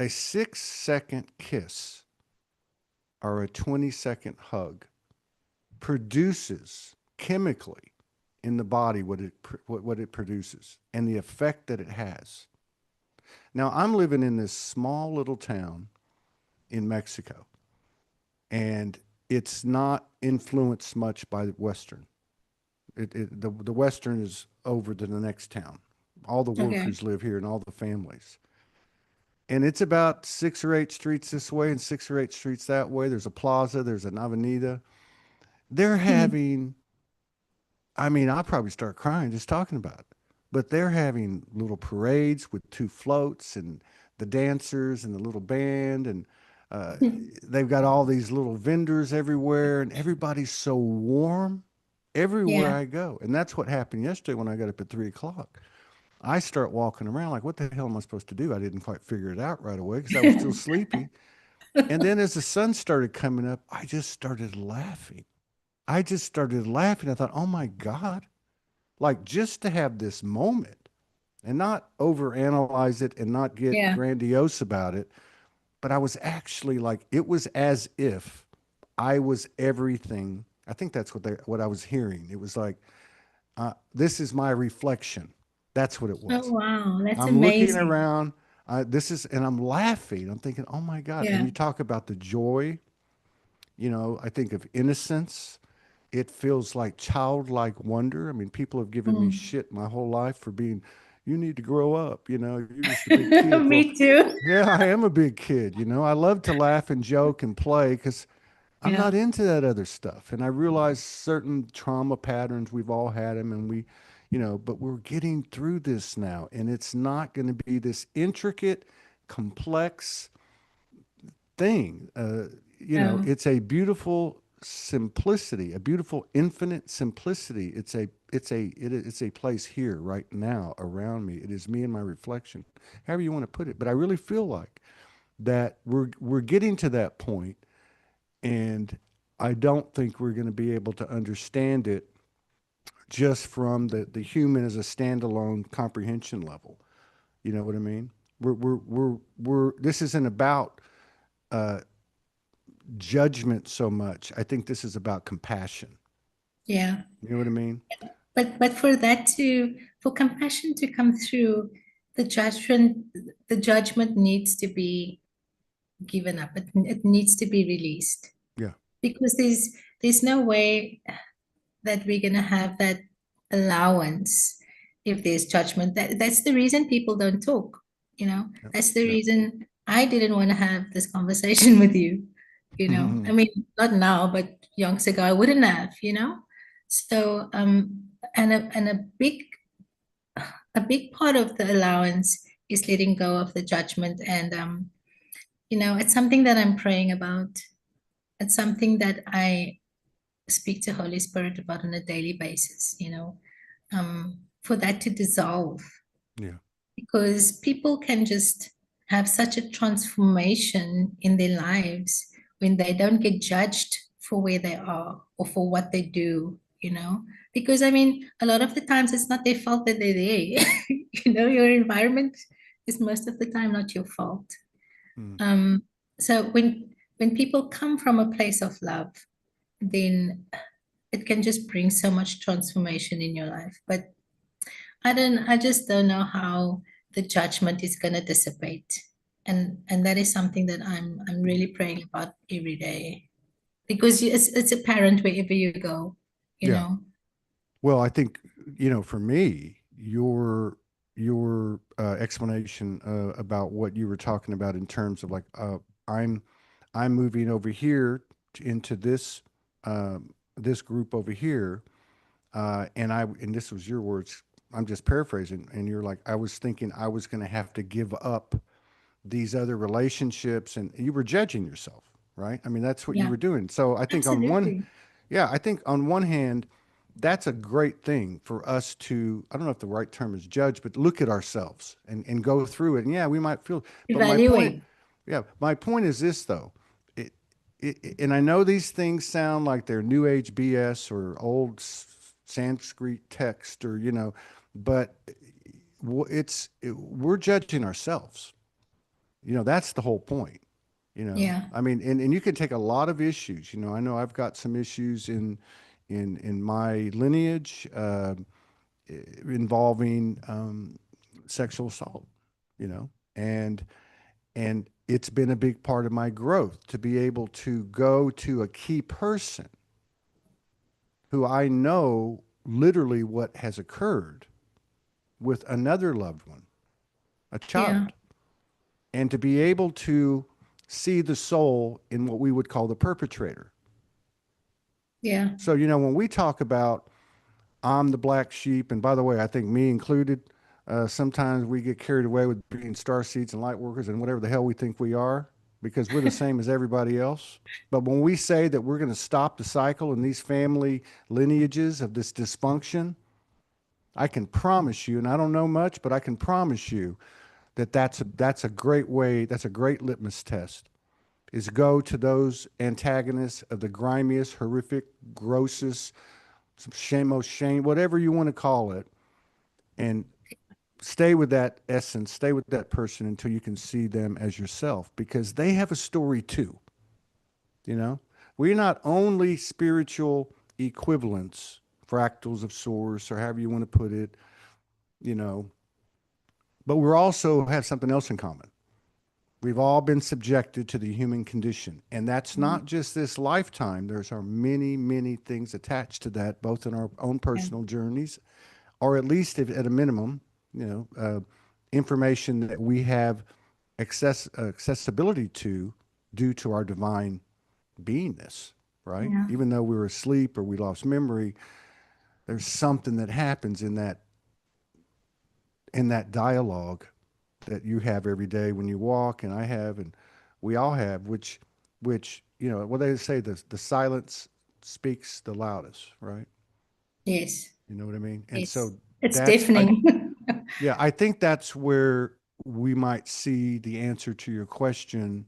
[SPEAKER 1] a 6-second kiss or a 20-second hug produces chemically in the body what it produces and the effect that it has. Now I'm living in this small little town in Mexico, and it's not influenced much by the Western. The Western is over to the next town. All the
[SPEAKER 2] Okay.
[SPEAKER 1] workers live here and all the families. And it's about 6 or 8 streets this way and 6 or 8 streets that way. There's a plaza, there's an avenida. They're
[SPEAKER 2] Hmm.
[SPEAKER 1] having, I mean, I'll probably start crying just talking about it. But they're having little parades with two floats and the dancers and the little band. And Uh, they've got all these little vendors everywhere, and everybody's so warm everywhere
[SPEAKER 2] Yeah.
[SPEAKER 1] I go. And that's what happened yesterday when I got up at 3 o'clock. I start walking around like, what the hell am I supposed to do? I didn't quite figure it out right away because I was still sleepy. And then as the sun started coming up, I just started laughing. I just started laughing. I thought, oh my God, like just to have this moment and not overanalyze it and not get
[SPEAKER 2] Yeah.
[SPEAKER 1] grandiose about it. But I was actually like, it was as if I was everything. I think that's what I was hearing. It was like, this is my reflection. That's what it
[SPEAKER 2] Oh,
[SPEAKER 1] was.
[SPEAKER 2] wow. That's
[SPEAKER 1] I'm looking
[SPEAKER 2] amazing.
[SPEAKER 1] around. And I'm laughing. I'm thinking, oh my God. And
[SPEAKER 2] Yeah.
[SPEAKER 1] you talk about the joy, I think of innocence. It feels like childlike wonder. I mean, people have given me
[SPEAKER 2] Mm.
[SPEAKER 1] shit my whole life for being, you need to grow up. You're just a big kid. Well,
[SPEAKER 2] Me too.
[SPEAKER 1] yeah, I am a big kid. I love to laugh and joke and play because I'm
[SPEAKER 2] Yeah.
[SPEAKER 1] not into that other stuff. And I realize certain trauma patterns, we've all had them, and but we're getting through this now. And it's not going to be this intricate, complex thing.
[SPEAKER 2] Yeah.
[SPEAKER 1] It's a beautiful simplicity, a beautiful infinite simplicity. It's a place here right now around me. It is me and my reflection, however you want to put it. But I really feel like that we're getting to that point, and I don't think we're going to be able to understand it just from the human as a standalone comprehension level. You know what I mean? This isn't about uh, judgment so much. I think this is about compassion.
[SPEAKER 2] Yeah.
[SPEAKER 1] You know what I mean?
[SPEAKER 2] But for compassion to come through, the judgment the judgment needs to be given up. It needs to be released
[SPEAKER 1] Yeah.
[SPEAKER 2] because there's no way that we're gonna have that allowance if there's judgment. That's the reason people don't talk, you know.
[SPEAKER 1] Yeah.
[SPEAKER 2] That's the
[SPEAKER 1] Yeah.
[SPEAKER 2] reason I didn't want to have this conversation with you, you know. I mean, not now, but yonks ago I wouldn't have, you know. So and a big part of the allowance is letting go of the judgment and it's something that I'm praying about. It's something that I speak to Holy Spirit about on a daily basis, for that to dissolve
[SPEAKER 1] Yeah.
[SPEAKER 2] because people can just have such a transformation in their lives when they don't get judged for where they are or for what they do, because I mean, a lot of the times it's not their fault that they're there. Your environment is most of the time not your fault.
[SPEAKER 1] Mm.
[SPEAKER 2] So when people come from a place of love, then it can just bring so much transformation in your life. But I just don't know how the judgment is gonna dissipate. And that is something that I'm really praying about every day. Because it's apparent wherever you go, you
[SPEAKER 1] Yeah.
[SPEAKER 2] know.
[SPEAKER 1] Well, I think, for me, your explanation about what you were talking about in terms of like I'm I'm moving over here into this group over here, and this was your words. I'm just paraphrasing, and you're like, I was thinking I was going to have to give up these other relationships, and you were judging yourself, right? I mean, that's what you
[SPEAKER 2] Yeah,
[SPEAKER 1] were doing. So I think on one,
[SPEAKER 2] absolutely.
[SPEAKER 1] yeah, I think on one hand, that's a great thing for us to, I don't know if the right term is judge, but look at ourselves and go through it. And yeah, we might feel, but my point,
[SPEAKER 2] Evaluate.
[SPEAKER 1] yeah, my point is this though. It, and I know these things sound like they're new age BS or old Sanskrit text or, but we're judging ourselves. That's the whole point.
[SPEAKER 2] Yeah,
[SPEAKER 1] I mean, and you can take a lot of issues. I know I've got some issues in my lineage involving sexual assault, you know, and and it's been a big part of my growth to be able to go to a key person who I know literally what has occurred with another loved one, a
[SPEAKER 2] yeah,
[SPEAKER 1] child, and to be able to see the soul in what we would call the perpetrator.
[SPEAKER 2] yeah.
[SPEAKER 1] So, when we talk about I'm the black sheep, and by the way, I think me included, sometimes we get carried away with being star seeds and light workers and whatever the hell we think we are. because we're the same as everybody else. But when we say that we're going to stop the cycle in these family lineages of this dysfunction, I can promise you, and I don't know much, but I can promise you that that's a great way, that's a great litmus test, is go to those antagonists of the grimiest, horrific, grossest, some shame, most shame, whatever you want to call it, and stay with that essence, stay with that person until you can see them as yourself, because they have a story too. You know, we're not only spiritual equivalents, fractals of source, or however you want to put it, you know, but we're also have something else in common. We've all been subjected to the human condition, and that's not just this lifetime. There's our many, many things attached to that, both in our own
[SPEAKER 2] Yeah.
[SPEAKER 1] personal journeys, or at least if, at a minimum, you know, information that we have accessibility to due to our divine beingness, right?
[SPEAKER 2] Yeah.
[SPEAKER 1] Even though we were asleep or we lost memory, there's something that happens in that dialogue that you have every day when you walk, and I have, and we all have, which you know, what they say, the silence speaks the loudest, right?
[SPEAKER 2] Yes.
[SPEAKER 1] You know what I mean? And
[SPEAKER 2] Yes.
[SPEAKER 1] so
[SPEAKER 2] It's
[SPEAKER 1] that's I
[SPEAKER 2] deafening.
[SPEAKER 1] yeah, I think that's where we might see the answer to your question,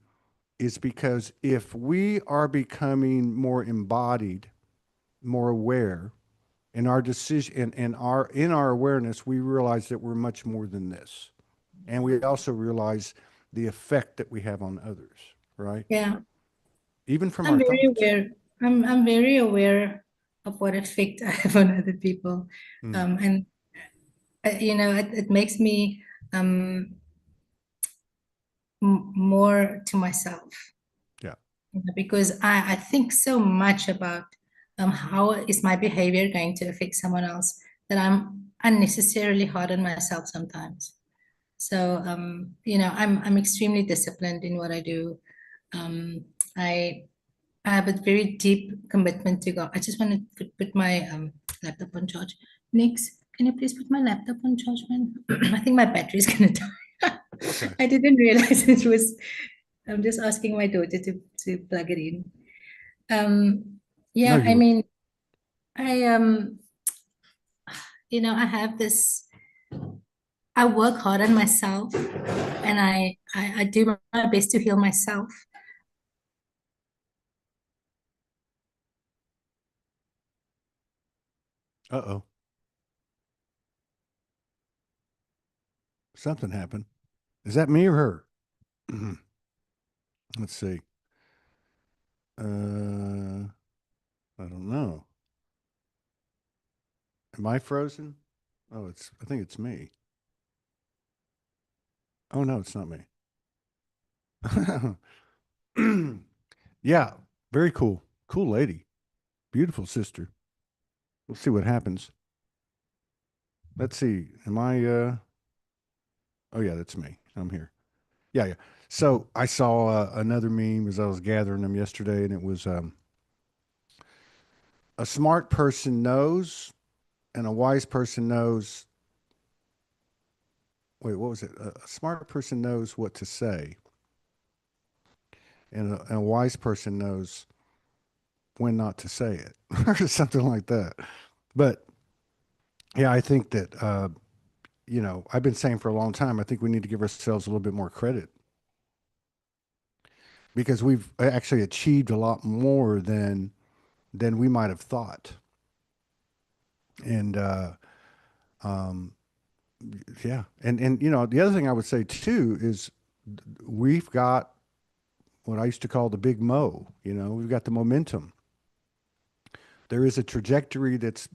[SPEAKER 1] is because if we are becoming more embodied, more aware in our decision, in our awareness, we realize that we're much more than this. And we also realize the effect that we have on others, right?
[SPEAKER 2] Yeah.
[SPEAKER 1] Even from
[SPEAKER 2] I'm
[SPEAKER 1] our
[SPEAKER 2] very
[SPEAKER 1] thoughts.
[SPEAKER 2] aware. I'm very aware of what effect I have on other people.
[SPEAKER 1] Mm,
[SPEAKER 2] And it makes me um more to myself,
[SPEAKER 1] yeah.
[SPEAKER 2] because I think so much about how is my behavior going to affect someone else, that I'm unnecessarily hard on myself sometimes. So I'm extremely disciplined in what I do. Um, I I have a very deep commitment to God. I just want to put my laptop on charge. Next, can you please put my laptop on charge, man? I think my battery is gonna die.
[SPEAKER 1] Okay.
[SPEAKER 2] I didn't realize it was. I'm just asking my daughter to plug it in.
[SPEAKER 1] No,
[SPEAKER 2] Yeah, I
[SPEAKER 1] you're
[SPEAKER 2] mean, I have this. I work hard on myself, and I do my best to heal myself.
[SPEAKER 1] uh-oh. Something happened. Is that me or her? Let's see. I don't know. Am I frozen? Oh, I think it's me. Oh no, it's not me. Yeah, very cool. Cool lady. Beautiful sister. We'll see what happens. Let's see. Am I oh yeah, that's me. I'm here. Yeah, yeah. So I saw another meme as I was gathering them yesterday, and it was a smart person knows and a wise person knows. Wait, what was it? A smart person knows what to say, and a wise person knows when not to say it, or something like that. But yeah, I think that I've been saying for a long time, I think we need to give ourselves a little bit more credit because we've actually achieved a lot more than we might have thought. And um, yeah, and the other thing I would say too is we've got what I used to call the big mo. We've got the momentum. There is a trajectory that's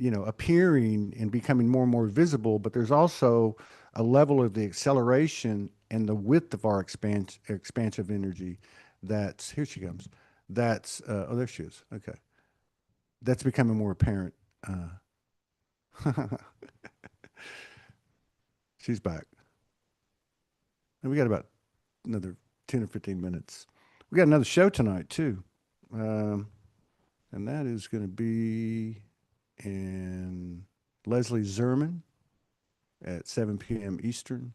[SPEAKER 1] appearing and becoming more and more visible, but there's also a level of the acceleration and the width of our expansive energy. That's here she comes. That's oh, there she is. Okay, that's becoming more apparent. She's back, and we got about another 10 or 15 minutes. We got another show tonight too, um, and that is going to be in Leslie Zerman at 7 p.m. Eastern.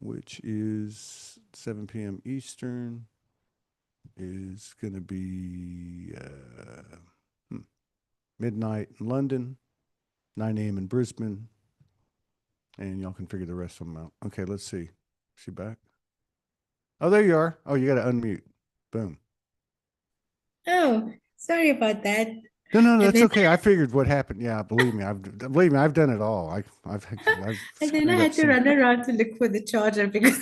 [SPEAKER 1] which is 7 p.m. Eastern, is going to be midnight in London, 9 a.m. in Brisbane, and y'all can figure the rest of them out. Okay, let's see. Is she back? Oh, there you are. Oh, you got to unmute. Boom.
[SPEAKER 2] Oh, sorry about that.
[SPEAKER 1] No, no, no,
[SPEAKER 2] And
[SPEAKER 1] that's
[SPEAKER 2] then
[SPEAKER 1] okay. I figured what happened. Yeah, believe me, I've done it all. I've
[SPEAKER 2] and then I
[SPEAKER 1] screwed up
[SPEAKER 2] had to
[SPEAKER 1] some.
[SPEAKER 2] run around to look for the charger because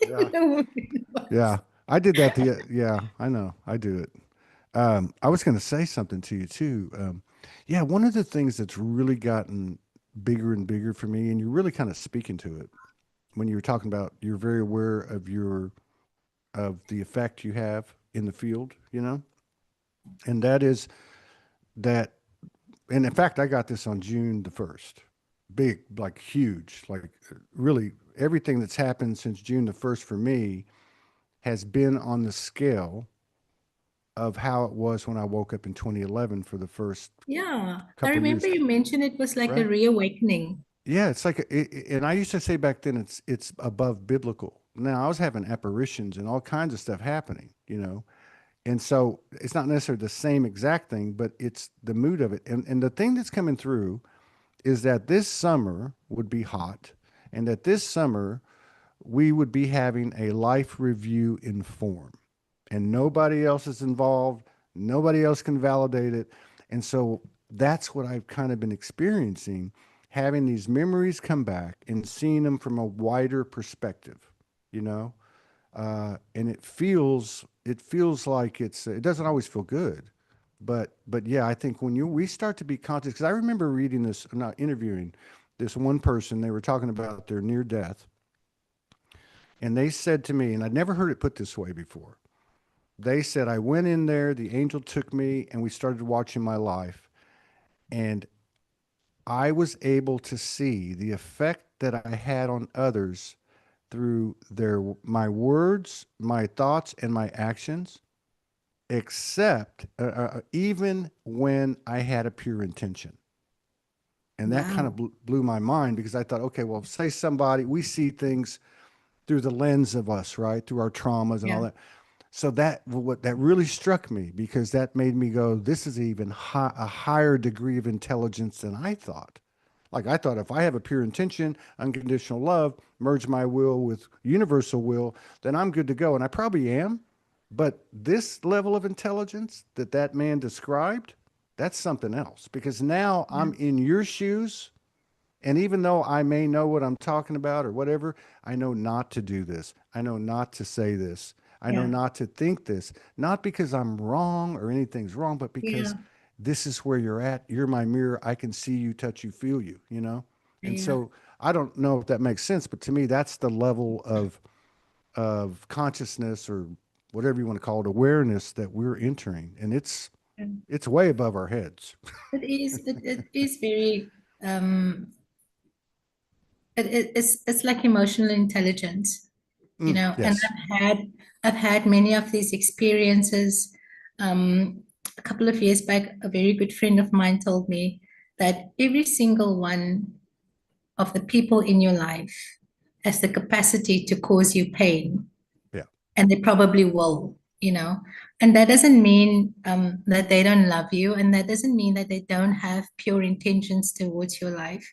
[SPEAKER 2] I
[SPEAKER 1] Yeah,
[SPEAKER 2] didn't know where it
[SPEAKER 1] yeah.
[SPEAKER 2] was.
[SPEAKER 1] I did that. Yeah, I know. I do it. I was going to say something to you too. Yeah, one of the things that's really gotten bigger and bigger for me, and you're really kind of speaking to it when you were talking about you're very aware of the effect you have in the field, and that is that. And in fact, I got this on June the 1st. Big, like huge, like really everything that's happened since June the 1st for me has been on the scale of how it was when I woke up in 2011 for the first
[SPEAKER 2] Yeah, I
[SPEAKER 1] couple
[SPEAKER 2] remember
[SPEAKER 1] years,
[SPEAKER 2] you mentioned it was like a
[SPEAKER 1] right?
[SPEAKER 2] reawakening.
[SPEAKER 1] Yeah, it's like, and I used to say back then it's above biblical. Now I was having apparitions and all kinds of stuff happening, and so it's not necessarily the same exact thing, but it's the mood of it. And the thing that's coming through is that this summer would be hot, and that this summer we would be having a life review in form, and nobody else is involved. Nobody else can validate it. And so that's what I've kind of been experiencing, having these memories come back and seeing them from a wider perspective, you know? And it feels like it doesn't always feel good, but yeah, I think when we start to be conscious, because I remember reading this, not interviewing this one person, they were talking about their near death, and they said to me, and I'd never heard it put this way before. They said, I went in there, the angel took me, and we started watching my life. And I was able to see the effect that I had on others through my words, my thoughts, and my actions, except even when I had a pure intention. And that kind of
[SPEAKER 2] Wow.
[SPEAKER 1] blew my mind because I thought, okay, well, say somebody, we see things through the lens of us, right? Through our traumas and all
[SPEAKER 2] Yeah.
[SPEAKER 1] that. So what that really struck me because that made me go, this is even a higher degree of intelligence than I thought. Like I thought, if I have a pure intention, unconditional love, merge my will with universal will, then I'm good to go, and I probably am. But this level of intelligence that man described, that's something else. Because now
[SPEAKER 2] Yeah.
[SPEAKER 1] I'm in your shoes, and even though I may know what I'm talking about or whatever, I know not to do this. I know not to say this. I know
[SPEAKER 2] Yeah.
[SPEAKER 1] not to think this, not because I'm wrong or anything's wrong, but because
[SPEAKER 2] Yeah.
[SPEAKER 1] this is where you're at. You're my mirror. I can see you, touch you, feel you. And
[SPEAKER 2] Yeah.
[SPEAKER 1] so I don't know if that makes sense, but to me, that's the level of consciousness or whatever you want to call it, awareness that we're entering. And
[SPEAKER 2] Yeah.
[SPEAKER 1] it's way above our heads.
[SPEAKER 2] It is very it's like emotional intelligence, and
[SPEAKER 1] Yes.
[SPEAKER 2] I've had many of these experiences. A couple of years back, a very good friend of mine told me that every single one of the people in your life has the capacity to cause you pain,
[SPEAKER 1] Yeah.
[SPEAKER 2] and they probably will. And that doesn't mean that they don't love you, and that doesn't mean that they don't have pure intentions towards your life,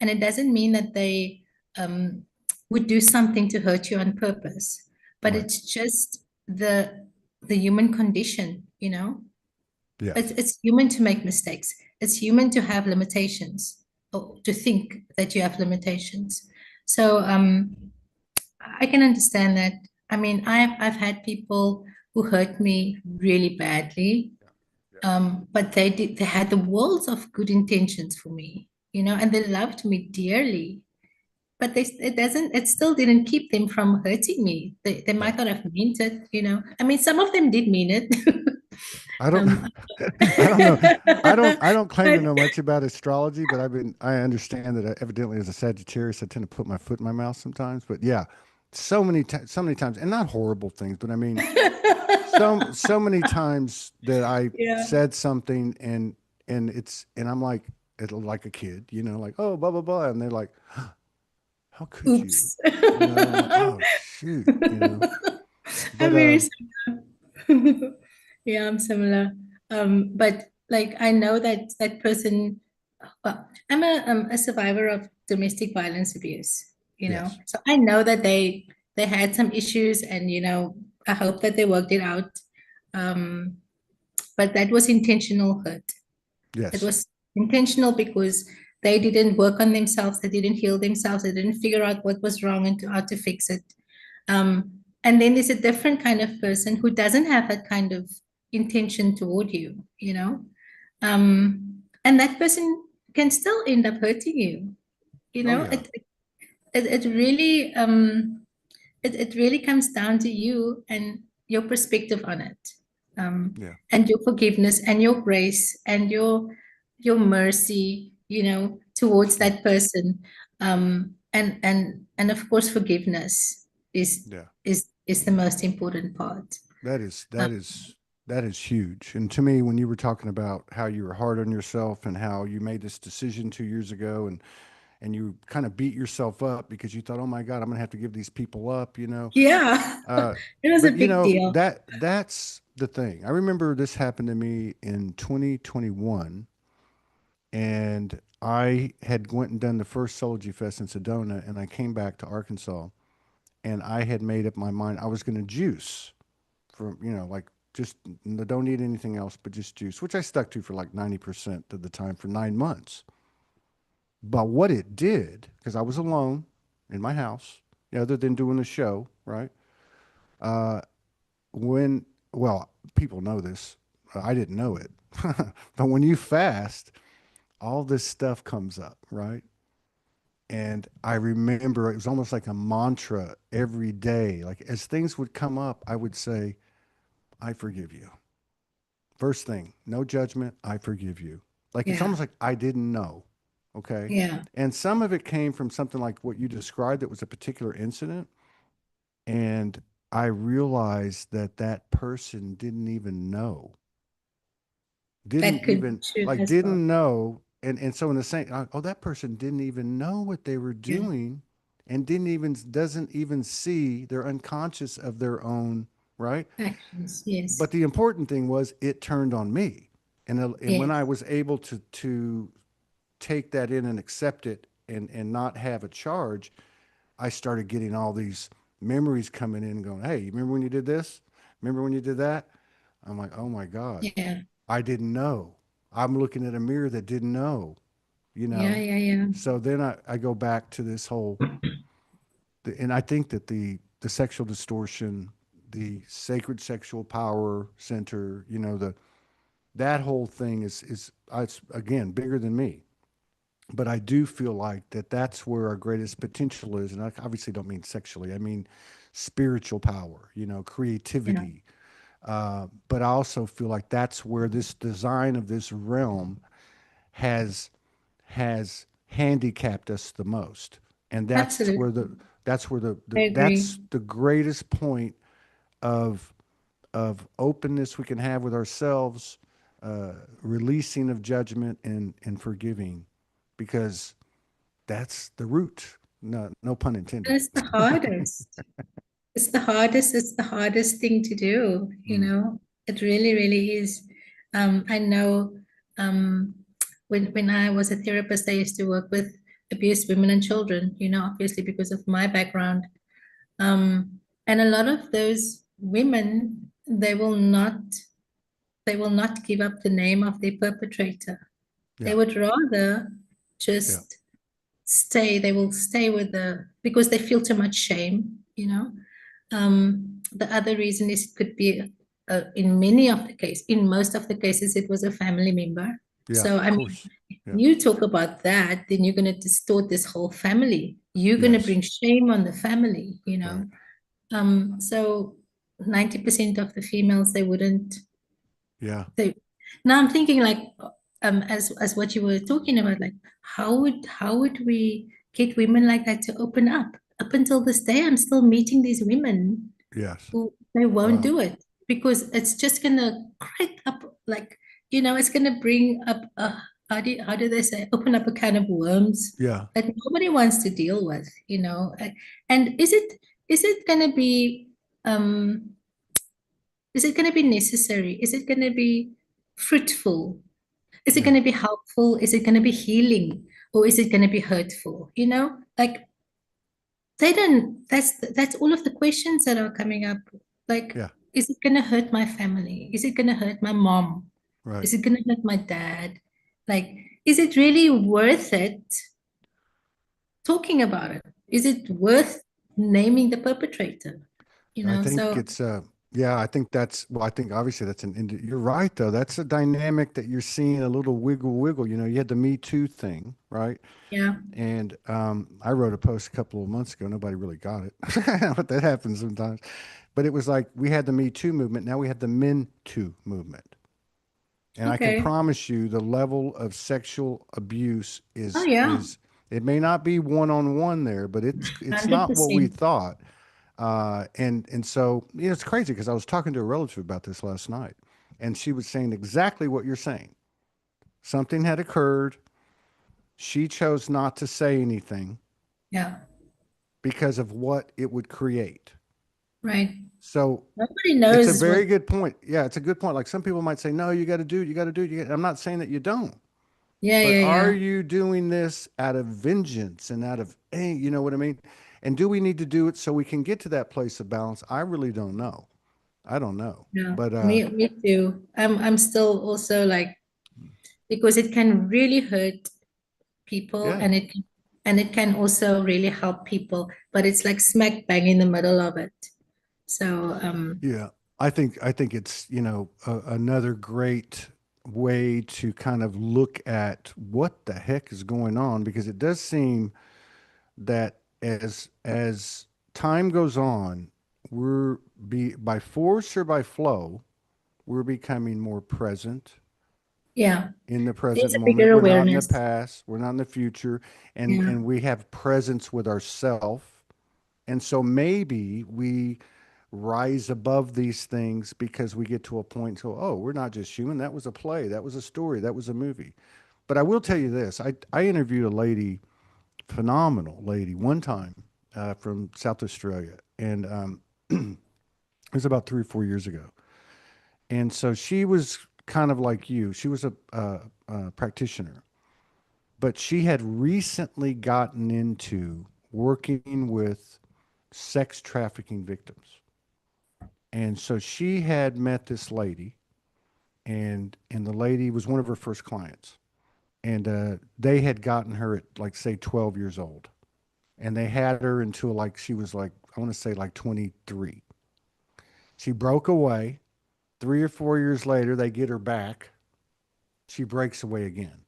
[SPEAKER 2] and it doesn't mean that they um, would do something to hurt you on purpose. But
[SPEAKER 1] Right.
[SPEAKER 2] it's just the human condition. It's
[SPEAKER 1] Yes.
[SPEAKER 2] it's human to make mistakes. It's human to have limitations, or to think that you have limitations. So I can understand that. I mean, I've had people who hurt me really badly,
[SPEAKER 1] Yeah.
[SPEAKER 2] but they had the worlds of good intentions for me, and they loved me dearly. But it still didn't keep them from hurting me. They
[SPEAKER 1] Yeah.
[SPEAKER 2] might not have meant it. I mean, some of them did mean it.
[SPEAKER 1] I don't
[SPEAKER 2] um,
[SPEAKER 1] I don't know. I don't claim to
[SPEAKER 2] but
[SPEAKER 1] know much about astrology, but I understand that evidently as a Sagittarius I tend to put my foot in my mouth sometimes. But yeah, so many times, and not horrible things, but I mean so many times that I
[SPEAKER 2] yeah,
[SPEAKER 1] said something and I'm like like a kid, like, oh, blah blah blah, and they're like, how could you?
[SPEAKER 2] Oops.
[SPEAKER 1] I'm like, oh shoot.
[SPEAKER 2] I'm
[SPEAKER 1] But
[SPEAKER 2] very similar. Yeah, I'm similar. But like I know that that person, well, I'm a survivor of domestic violence abuse,
[SPEAKER 1] yes,
[SPEAKER 2] so I know that they had some issues, and I hope that they worked it out. Um, but that was intentional hurt. It
[SPEAKER 1] yes,
[SPEAKER 2] was intentional because they didn't work on themselves, they didn't heal themselves, they didn't figure out what was wrong and how to fix it. And then there's a different kind of person who doesn't have that kind of intention toward you. And that person can still end up hurting you. You
[SPEAKER 1] oh
[SPEAKER 2] know,
[SPEAKER 1] yeah,
[SPEAKER 2] it really comes down to you and your perspective on it,
[SPEAKER 1] yeah,
[SPEAKER 2] and your forgiveness and your grace and your mercy, towards
[SPEAKER 1] yeah,
[SPEAKER 2] that person, and of course forgiveness is
[SPEAKER 1] yeah.
[SPEAKER 2] is the most important part.
[SPEAKER 1] That is
[SPEAKER 2] Um,
[SPEAKER 1] that is that is huge. And to me, when you were talking about how you were hard on yourself and how you made this decision 2 years ago, and you kind of beat yourself up because you thought, oh my God, I'm gonna have to give these people up.
[SPEAKER 2] yeah,
[SPEAKER 1] Uh,
[SPEAKER 2] it was a
[SPEAKER 1] but
[SPEAKER 2] big deal.
[SPEAKER 1] that's the thing. I remember this happened to me in 2021, and I had went and done the first Soulogy Fest in Sedona, and I came back to Arkansas, and I had made up my mind I was going to juice from like just don't eat anything else but just juice, which I stuck to for like 90% of the time for 9 months. But what it did, because I was alone in my house, other than doing the show, right? Uh, when, well, people know this. I didn't know it. But when you fast, all this stuff comes up, right? And I remember it was almost like a mantra every day. Like as things would come up, I would say, I forgive you. First thing, no judgment, I forgive you. Like it's
[SPEAKER 2] Yeah,
[SPEAKER 1] almost like I didn't know. Okay.
[SPEAKER 2] yeah,
[SPEAKER 1] And some of it came from something like what you described that was a particular incident. And I realized that that person didn't even know,
[SPEAKER 2] that
[SPEAKER 1] didn't
[SPEAKER 2] could be
[SPEAKER 1] even
[SPEAKER 2] true
[SPEAKER 1] like,
[SPEAKER 2] as well.
[SPEAKER 1] didn't know. And so in the same, oh, that person didn't even know what they were
[SPEAKER 2] Yeah,
[SPEAKER 1] doing and doesn't even see, they're unconscious of their own, right?
[SPEAKER 2] actions, yes,
[SPEAKER 1] But the important thing was it turned on me. And when
[SPEAKER 2] yes,
[SPEAKER 1] I was able to take that in and accept it and not have a charge, I started getting all these memories coming in and going, hey, you remember when you did this? Remember when you did that? I'm like, oh my God,
[SPEAKER 2] yeah,
[SPEAKER 1] I didn't know. I'm looking at a mirror that didn't know, you
[SPEAKER 2] yeah,
[SPEAKER 1] know?
[SPEAKER 2] yeah, yeah.
[SPEAKER 1] So then I go back to this whole, and I think that the sexual distortion, the sacred sexual power center, that whole thing is it's again bigger than me. But I do feel like that's where our greatest potential is, and I obviously don't mean sexually. I mean spiritual power,
[SPEAKER 2] Yeah.
[SPEAKER 1] creativity. But I also feel like that's where this design of this realm has has handicapped us the most, and
[SPEAKER 2] Absolutely. I agree.
[SPEAKER 1] that's the greatest point of openness we can have with ourselves, releasing of judgment and forgiving, because that's the root. No, no pun
[SPEAKER 2] And
[SPEAKER 1] intended.
[SPEAKER 2] it's the hardest. It's the hardest thing to do,
[SPEAKER 1] Mm,
[SPEAKER 2] It really, really is. I know, when I was a therapist, I used to work with abused women and children, obviously because of my background. And a lot of those women, they will not give up the name of their perpetrator. They
[SPEAKER 1] yeah,
[SPEAKER 2] would rather
[SPEAKER 1] yeah,
[SPEAKER 2] just they will stay with because they feel too much shame. The other reason is it could be, in most of the cases, it was a family member.
[SPEAKER 1] yeah.
[SPEAKER 2] So,
[SPEAKER 1] Of
[SPEAKER 2] I mean,
[SPEAKER 1] course. Yeah.
[SPEAKER 2] you talk about that, then you're going to distort this whole family. You're going to
[SPEAKER 1] Yes.
[SPEAKER 2] bring shame on the family.
[SPEAKER 1] Right.
[SPEAKER 2] So 90% of the females, they wouldn't,
[SPEAKER 1] Yeah.
[SPEAKER 2] they, now I'm thinking like, as what you were talking about, like how would we get women like that to open up? Up until this day, I'm still meeting these women
[SPEAKER 1] Yes.
[SPEAKER 2] who they won't
[SPEAKER 1] Wow.
[SPEAKER 2] do it because it's just gonna crack up, like, it's gonna bring up how do they say, open up a can of worms
[SPEAKER 1] Yeah.
[SPEAKER 2] that nobody wants to deal with, you know? And is it going to be um is it going to be necessary? Is it going to be fruitful? Is it
[SPEAKER 1] Yeah.
[SPEAKER 2] going to be helpful? Is it going to be healing? Or is it going to be hurtful? You know, like they don't, that's all of the questions that are coming up. Like,
[SPEAKER 1] Yeah.
[SPEAKER 2] is it going to hurt my family? Is it going to hurt my mom?
[SPEAKER 1] Right.
[SPEAKER 2] Is it going to hurt my dad? Like, is it really worth it talking about it? Is it worth naming the perpetrator? You
[SPEAKER 1] I
[SPEAKER 2] know,
[SPEAKER 1] think
[SPEAKER 2] so
[SPEAKER 1] it's yeah, I think that's well, I think obviously that's you're right though. That's a dynamic that you're seeing a little wiggle. You know, you had the Me Too thing, right?
[SPEAKER 2] yeah,
[SPEAKER 1] And I wrote a post a couple of months ago. Nobody really got it, but that happens sometimes. But it was like we had the Me Too movement. Now we have the Men Too movement. And I can
[SPEAKER 2] okay.
[SPEAKER 1] promise you the level of sexual abuse
[SPEAKER 2] Oh, yeah,
[SPEAKER 1] is it may not be one on one there, but it's not what we
[SPEAKER 2] 100%.
[SPEAKER 1] thought. And so you know it's crazy because I was talking to a relative about this last night, and she was saying exactly what you're saying. Something had occurred. She chose not to say anything
[SPEAKER 2] Yeah,
[SPEAKER 1] because of what it would create.
[SPEAKER 2] right.
[SPEAKER 1] So
[SPEAKER 2] Nobody
[SPEAKER 1] it's a
[SPEAKER 2] knows what,
[SPEAKER 1] very good point. Yeah, it's a good point. Like some people might say, no, you got to do it. You got to do it. I'm not saying that you don't.
[SPEAKER 2] yeah,
[SPEAKER 1] But
[SPEAKER 2] yeah,
[SPEAKER 1] are
[SPEAKER 2] yeah,
[SPEAKER 1] you doing this out of vengeance and out of, you know what I mean? And do we need to do it so we can get to that place of balance? I really don't know. I don't know.
[SPEAKER 2] yeah.
[SPEAKER 1] But
[SPEAKER 2] Me too. I'm still also like, because it can really hurt people
[SPEAKER 1] yeah,
[SPEAKER 2] and it can also really help people, but it's like smack bang in the middle of it. So
[SPEAKER 1] yeah. I think it's, you know, another great way to kind of look at what the heck is going on because it does seem that as time goes on, we're be by force or by flow, we're becoming more present
[SPEAKER 2] yeah,
[SPEAKER 1] in the present
[SPEAKER 2] there's a
[SPEAKER 1] moment.
[SPEAKER 2] bigger
[SPEAKER 1] We're not in the
[SPEAKER 2] awareness.
[SPEAKER 1] past. We're not in the future,
[SPEAKER 2] Yeah,
[SPEAKER 1] and we have presence with ourself. And so maybe we rise above these things because we get to a point so oh we're not just human. That was a play. That was a story. That was a movie. But I will tell you this: I interviewed a lady, phenomenal lady, one time from South Australia, and it was about 3 or 4 years ago. And so she was kind of like you. She was a practitioner, but she had recently gotten into working with sex trafficking victims. And so she had met this lady, and the lady was one of her first clients. And they had gotten her at like say 12 years old, and they had her until like she was like I want to say like 23. She broke away. 3 or 4 years later, they get her back. She breaks away again,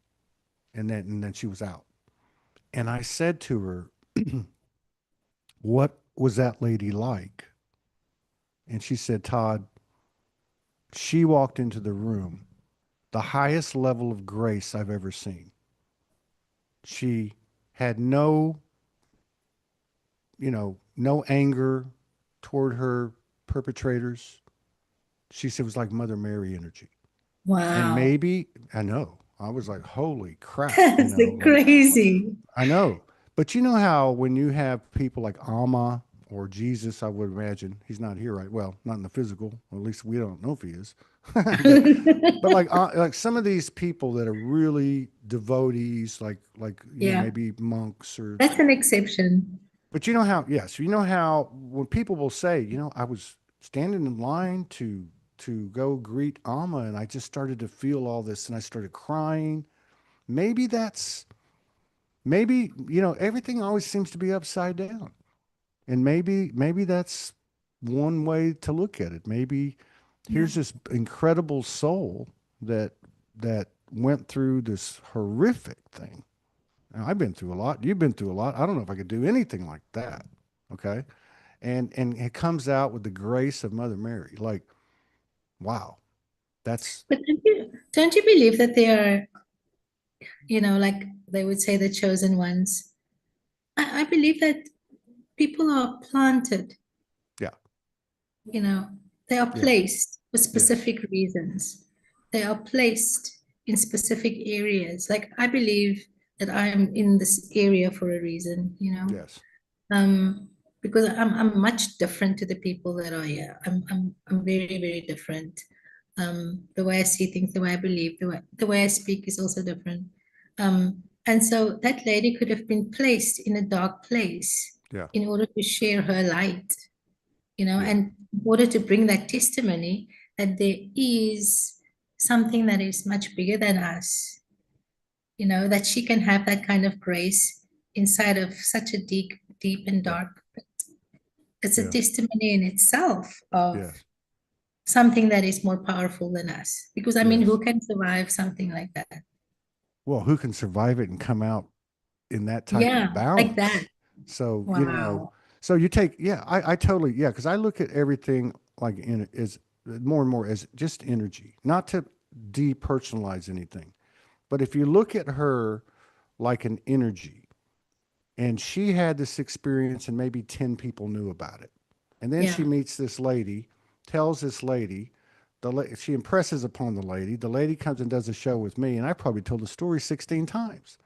[SPEAKER 1] and then she was out. And I said to her, what was that lady like? And she said, Todd, she walked into the room, the highest level of grace I've ever seen. She had no, no anger toward her perpetrators. She said it was like Mother Mary energy. And
[SPEAKER 2] wow.
[SPEAKER 1] maybe, I know, I was like, holy crap,
[SPEAKER 2] That's
[SPEAKER 1] like,
[SPEAKER 2] crazy.
[SPEAKER 1] I know. But you know how when you have people like Alma or Jesus, I would imagine he's not here, right? Well, not in the physical, or at least we don't know if he is. but but like some of these people that are really devotees, like
[SPEAKER 2] Yeah,
[SPEAKER 1] maybe monks or.
[SPEAKER 2] that's an exception.
[SPEAKER 1] But you know how, yes, you know how when people will say, I was standing in line to go greet Alma, and I just started to feel all this, and I started crying. Maybe that's maybe everything always seems to be upside down, and maybe that's one way to look at it. Maybe
[SPEAKER 2] Yeah.
[SPEAKER 1] here's this incredible soul that went through this horrific thing. Now, I've been through a lot. You've been through a lot. I don't know if I could do anything like that. Okay. And it comes out with the grace of Mother Mary. Like, wow, that's
[SPEAKER 2] But don't you believe that they are, like they would say the chosen ones? I believe that people are planted,
[SPEAKER 1] yeah,
[SPEAKER 2] you know, they are
[SPEAKER 1] yeah,
[SPEAKER 2] placed for
[SPEAKER 1] yes,
[SPEAKER 2] specific reasons. They are placed. in specific areas. Like I believe that I'm in this area for a reason, you know.
[SPEAKER 1] Yes.
[SPEAKER 2] Um, because I'm much different to the people that are here. I'm very, very different. The way I see things, the way I believe, the way I speak is also different. And so that lady could have been placed in a dark place
[SPEAKER 1] Yeah.
[SPEAKER 2] in order to share her light, you know,
[SPEAKER 1] Yeah.
[SPEAKER 2] and in order to bring that testimony that there is something that is much bigger than us, you know, that she can have that kind of grace inside of such a deep, deep and
[SPEAKER 1] Yeah.
[SPEAKER 2] dark. It's a
[SPEAKER 1] Yeah.
[SPEAKER 2] testimony in itself of
[SPEAKER 1] Yes.
[SPEAKER 2] something that is more powerful than us. Because I mean,
[SPEAKER 1] Yes.
[SPEAKER 2] who can survive something like that?
[SPEAKER 1] Well, who can survive it and come out in that type of
[SPEAKER 2] Yeah, like that.
[SPEAKER 1] balance? So,
[SPEAKER 2] Wow.
[SPEAKER 1] so you take, yeah, I totally, yeah, because I look at everything like in as more and more as just energy, not to depersonalize anything. But if you look at her like an energy, and she had this experience, and maybe 10 people knew about it. And then she
[SPEAKER 2] Yeah.
[SPEAKER 1] meets this lady, tells this lady, she impresses upon the lady. The lady comes and does a show with me, and I probably told the story 16 times.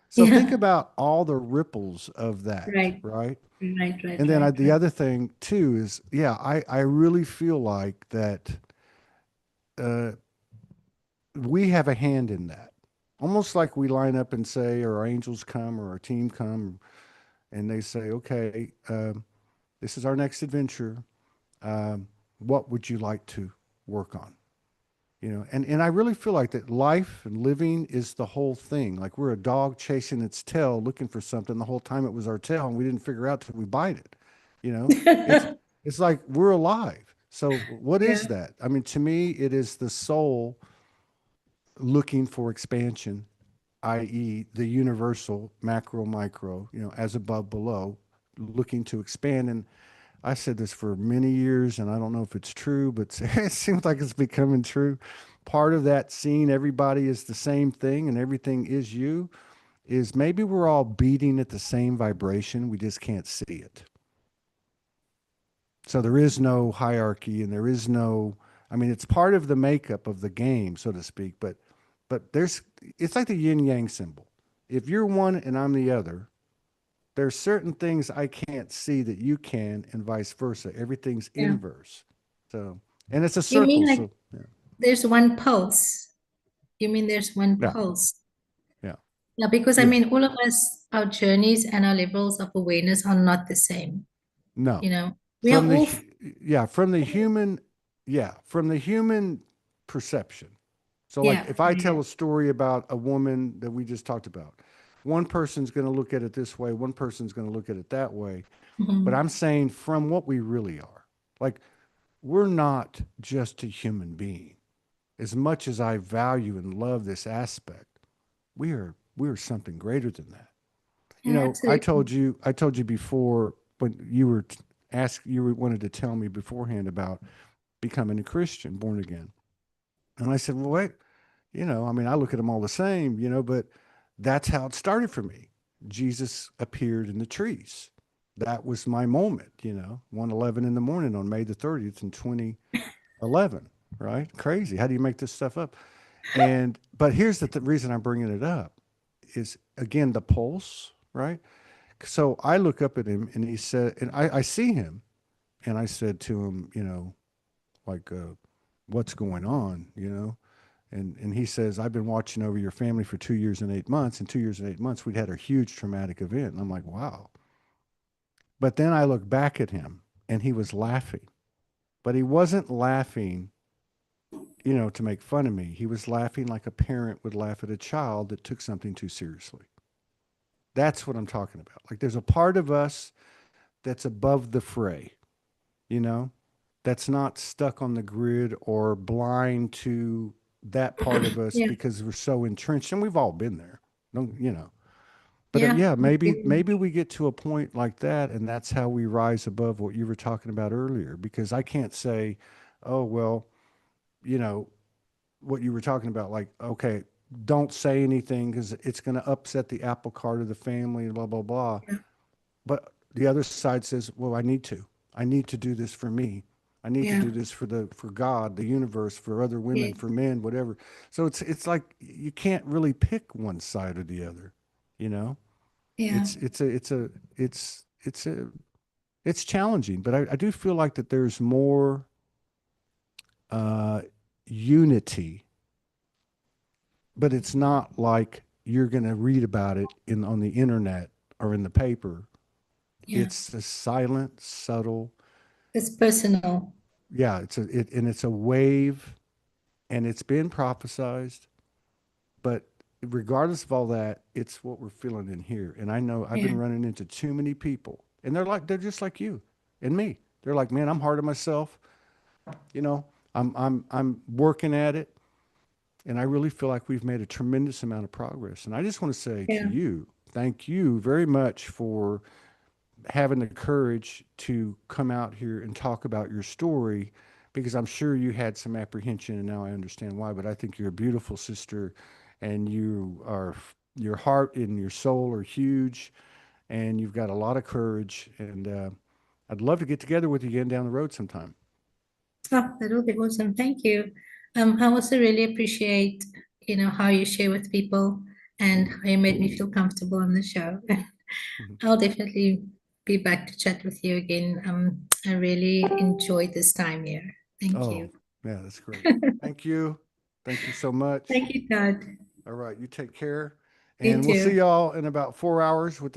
[SPEAKER 1] So think
[SPEAKER 2] Yeah.
[SPEAKER 1] about all the ripples of that,
[SPEAKER 2] Right.
[SPEAKER 1] right?
[SPEAKER 2] Right. Right.
[SPEAKER 1] And then
[SPEAKER 2] Right.
[SPEAKER 1] the
[SPEAKER 2] Right.
[SPEAKER 1] other thing too is, yeah, I really feel like that uh, we have a hand in that. Almost like we line up and say, or our angels come, or our team come, and they say, okay, this is our next adventure. What would you like to work on? And I really feel like that life and living is the whole thing. Like we're a dog chasing its tail, looking for something the whole time it was our tail, and we didn't figure out till we bite it. You know, it's it's like we're alive. So what is
[SPEAKER 2] Yeah.
[SPEAKER 1] that? I mean, to me, it is the soul looking for expansion, i.e., the universal macro, micro, as above, below, looking to expand. And I said this for many years, and I don't know if it's true, but it seems like it's becoming true. Part of that seeing everybody is the same thing and everything is you is maybe we're all beating at the same vibration. We just can't see it. So there is no hierarchy and there is no, I mean, it's part of the makeup of the game, so to speak, but it's like the yin yang symbol. If you're one and I'm the other, there's certain things I can't see that you can, and vice versa. Everything's
[SPEAKER 2] Yeah.
[SPEAKER 1] inverse. So, and it's a
[SPEAKER 2] You mean
[SPEAKER 1] circle.
[SPEAKER 2] like
[SPEAKER 1] So, yeah,
[SPEAKER 2] there's one pulse? You mean there's one
[SPEAKER 1] yeah,
[SPEAKER 2] pulse?
[SPEAKER 1] yeah,
[SPEAKER 2] Yeah, because I
[SPEAKER 1] yeah.
[SPEAKER 2] mean, all of us, our journeys and our levels of awareness are not the same.
[SPEAKER 1] No,
[SPEAKER 2] You know, we are
[SPEAKER 1] from the,
[SPEAKER 2] all,
[SPEAKER 1] yeah, from the human, yeah, from the human perception. So, like,
[SPEAKER 2] yeah,
[SPEAKER 1] if I
[SPEAKER 2] yeah.
[SPEAKER 1] tell a story about a woman that we just talked about, one person's going to look at it this way, one person's going to look at it that way. But
[SPEAKER 2] Mhm.
[SPEAKER 1] I'm saying from what we really are, like, we're not just a human being. As much as I value and love this aspect, we are something greater than that.
[SPEAKER 2] Yeah, absolutely.
[SPEAKER 1] I told you before when you were wanted to tell me beforehand about becoming a Christian, born again. And I said, well, wait, I mean, I look at them all the same, but that's how it started for me. Jesus appeared in the trees. That was my moment, 1:11 in the morning on May the 30th in 2011, right? Crazy. How do you make this stuff up? But here's the reason I'm bringing it up is again the pulse, right? So I look up at him and he said, and I see him, and I said to him, like, what's going on, And he says, I've been watching over your family for 2 years and 8 months. In 2 years and 8 months, we'd had a huge traumatic event. And I'm like, wow. But then I look back at him and he was laughing, but he wasn't laughing, to make fun of me. He was laughing like a parent would laugh at a child that took something too seriously. That's what I'm talking about. Like there's a part of us that's above the fray, you know, that's not stuck on the grid or blind to that part of us
[SPEAKER 2] Yeah,
[SPEAKER 1] because we're so entrenched, and we've all been there. Don't, but
[SPEAKER 2] yeah.
[SPEAKER 1] yeah,
[SPEAKER 2] I've
[SPEAKER 1] maybe
[SPEAKER 2] been-
[SPEAKER 1] we get to a point like that, and that's how we rise above what you were talking about earlier. Because I can't say, oh well, you know what you were talking about, like, okay, don't say anything because it's going to upset the apple cart of the family, blah blah blah.
[SPEAKER 2] Yeah,
[SPEAKER 1] But the other side says, well, I need to do this for me. I need to
[SPEAKER 2] Yeah.
[SPEAKER 1] do this for God, the universe, for other women,
[SPEAKER 2] Yes.
[SPEAKER 1] for men, whatever. So it's like you can't really pick one side or the other, you know?
[SPEAKER 2] Yeah.
[SPEAKER 1] It's a it's challenging, but I do feel like that there's more uh unity, but it's not like you're going to read about it in on the internet or in the paper.
[SPEAKER 2] Yeah.
[SPEAKER 1] It's a silent, subtle,
[SPEAKER 2] It's personal.
[SPEAKER 1] yeah, and it's a wave, and it's been prophesized, but regardless of all that, it's what we're feeling in here. And I know I've been
[SPEAKER 2] Yeah.
[SPEAKER 1] running into too many people, and they're just like you and me. They're like, man, I'm hard on myself. You know, I'm working at it, and I really feel like we've made a tremendous amount of progress. And I just want to say to
[SPEAKER 2] Yeah.
[SPEAKER 1] you, thank you very much for having the courage to come out here and talk about your story, because I'm sure you had some apprehension, and now I understand why. But I think you're a beautiful sister, and your heart and your soul are huge, and you've got a lot of courage. And I'd love to get together with you again down the road sometime.
[SPEAKER 2] Oh, that will be awesome. Thank you. I also really appreciate, how you share with people and how you made me feel comfortable on the show.
[SPEAKER 1] Mhm.
[SPEAKER 2] I'll definitely be back to chat with you again. I really enjoyed this time here. Thank
[SPEAKER 1] Oh,
[SPEAKER 2] you.
[SPEAKER 1] yeah, that's great. Thank you. Thank you so much.
[SPEAKER 2] Thank you, Todd.
[SPEAKER 1] All right, you take care,
[SPEAKER 2] You
[SPEAKER 1] and we'll see
[SPEAKER 2] too.
[SPEAKER 1] y'all in about 4 hours with the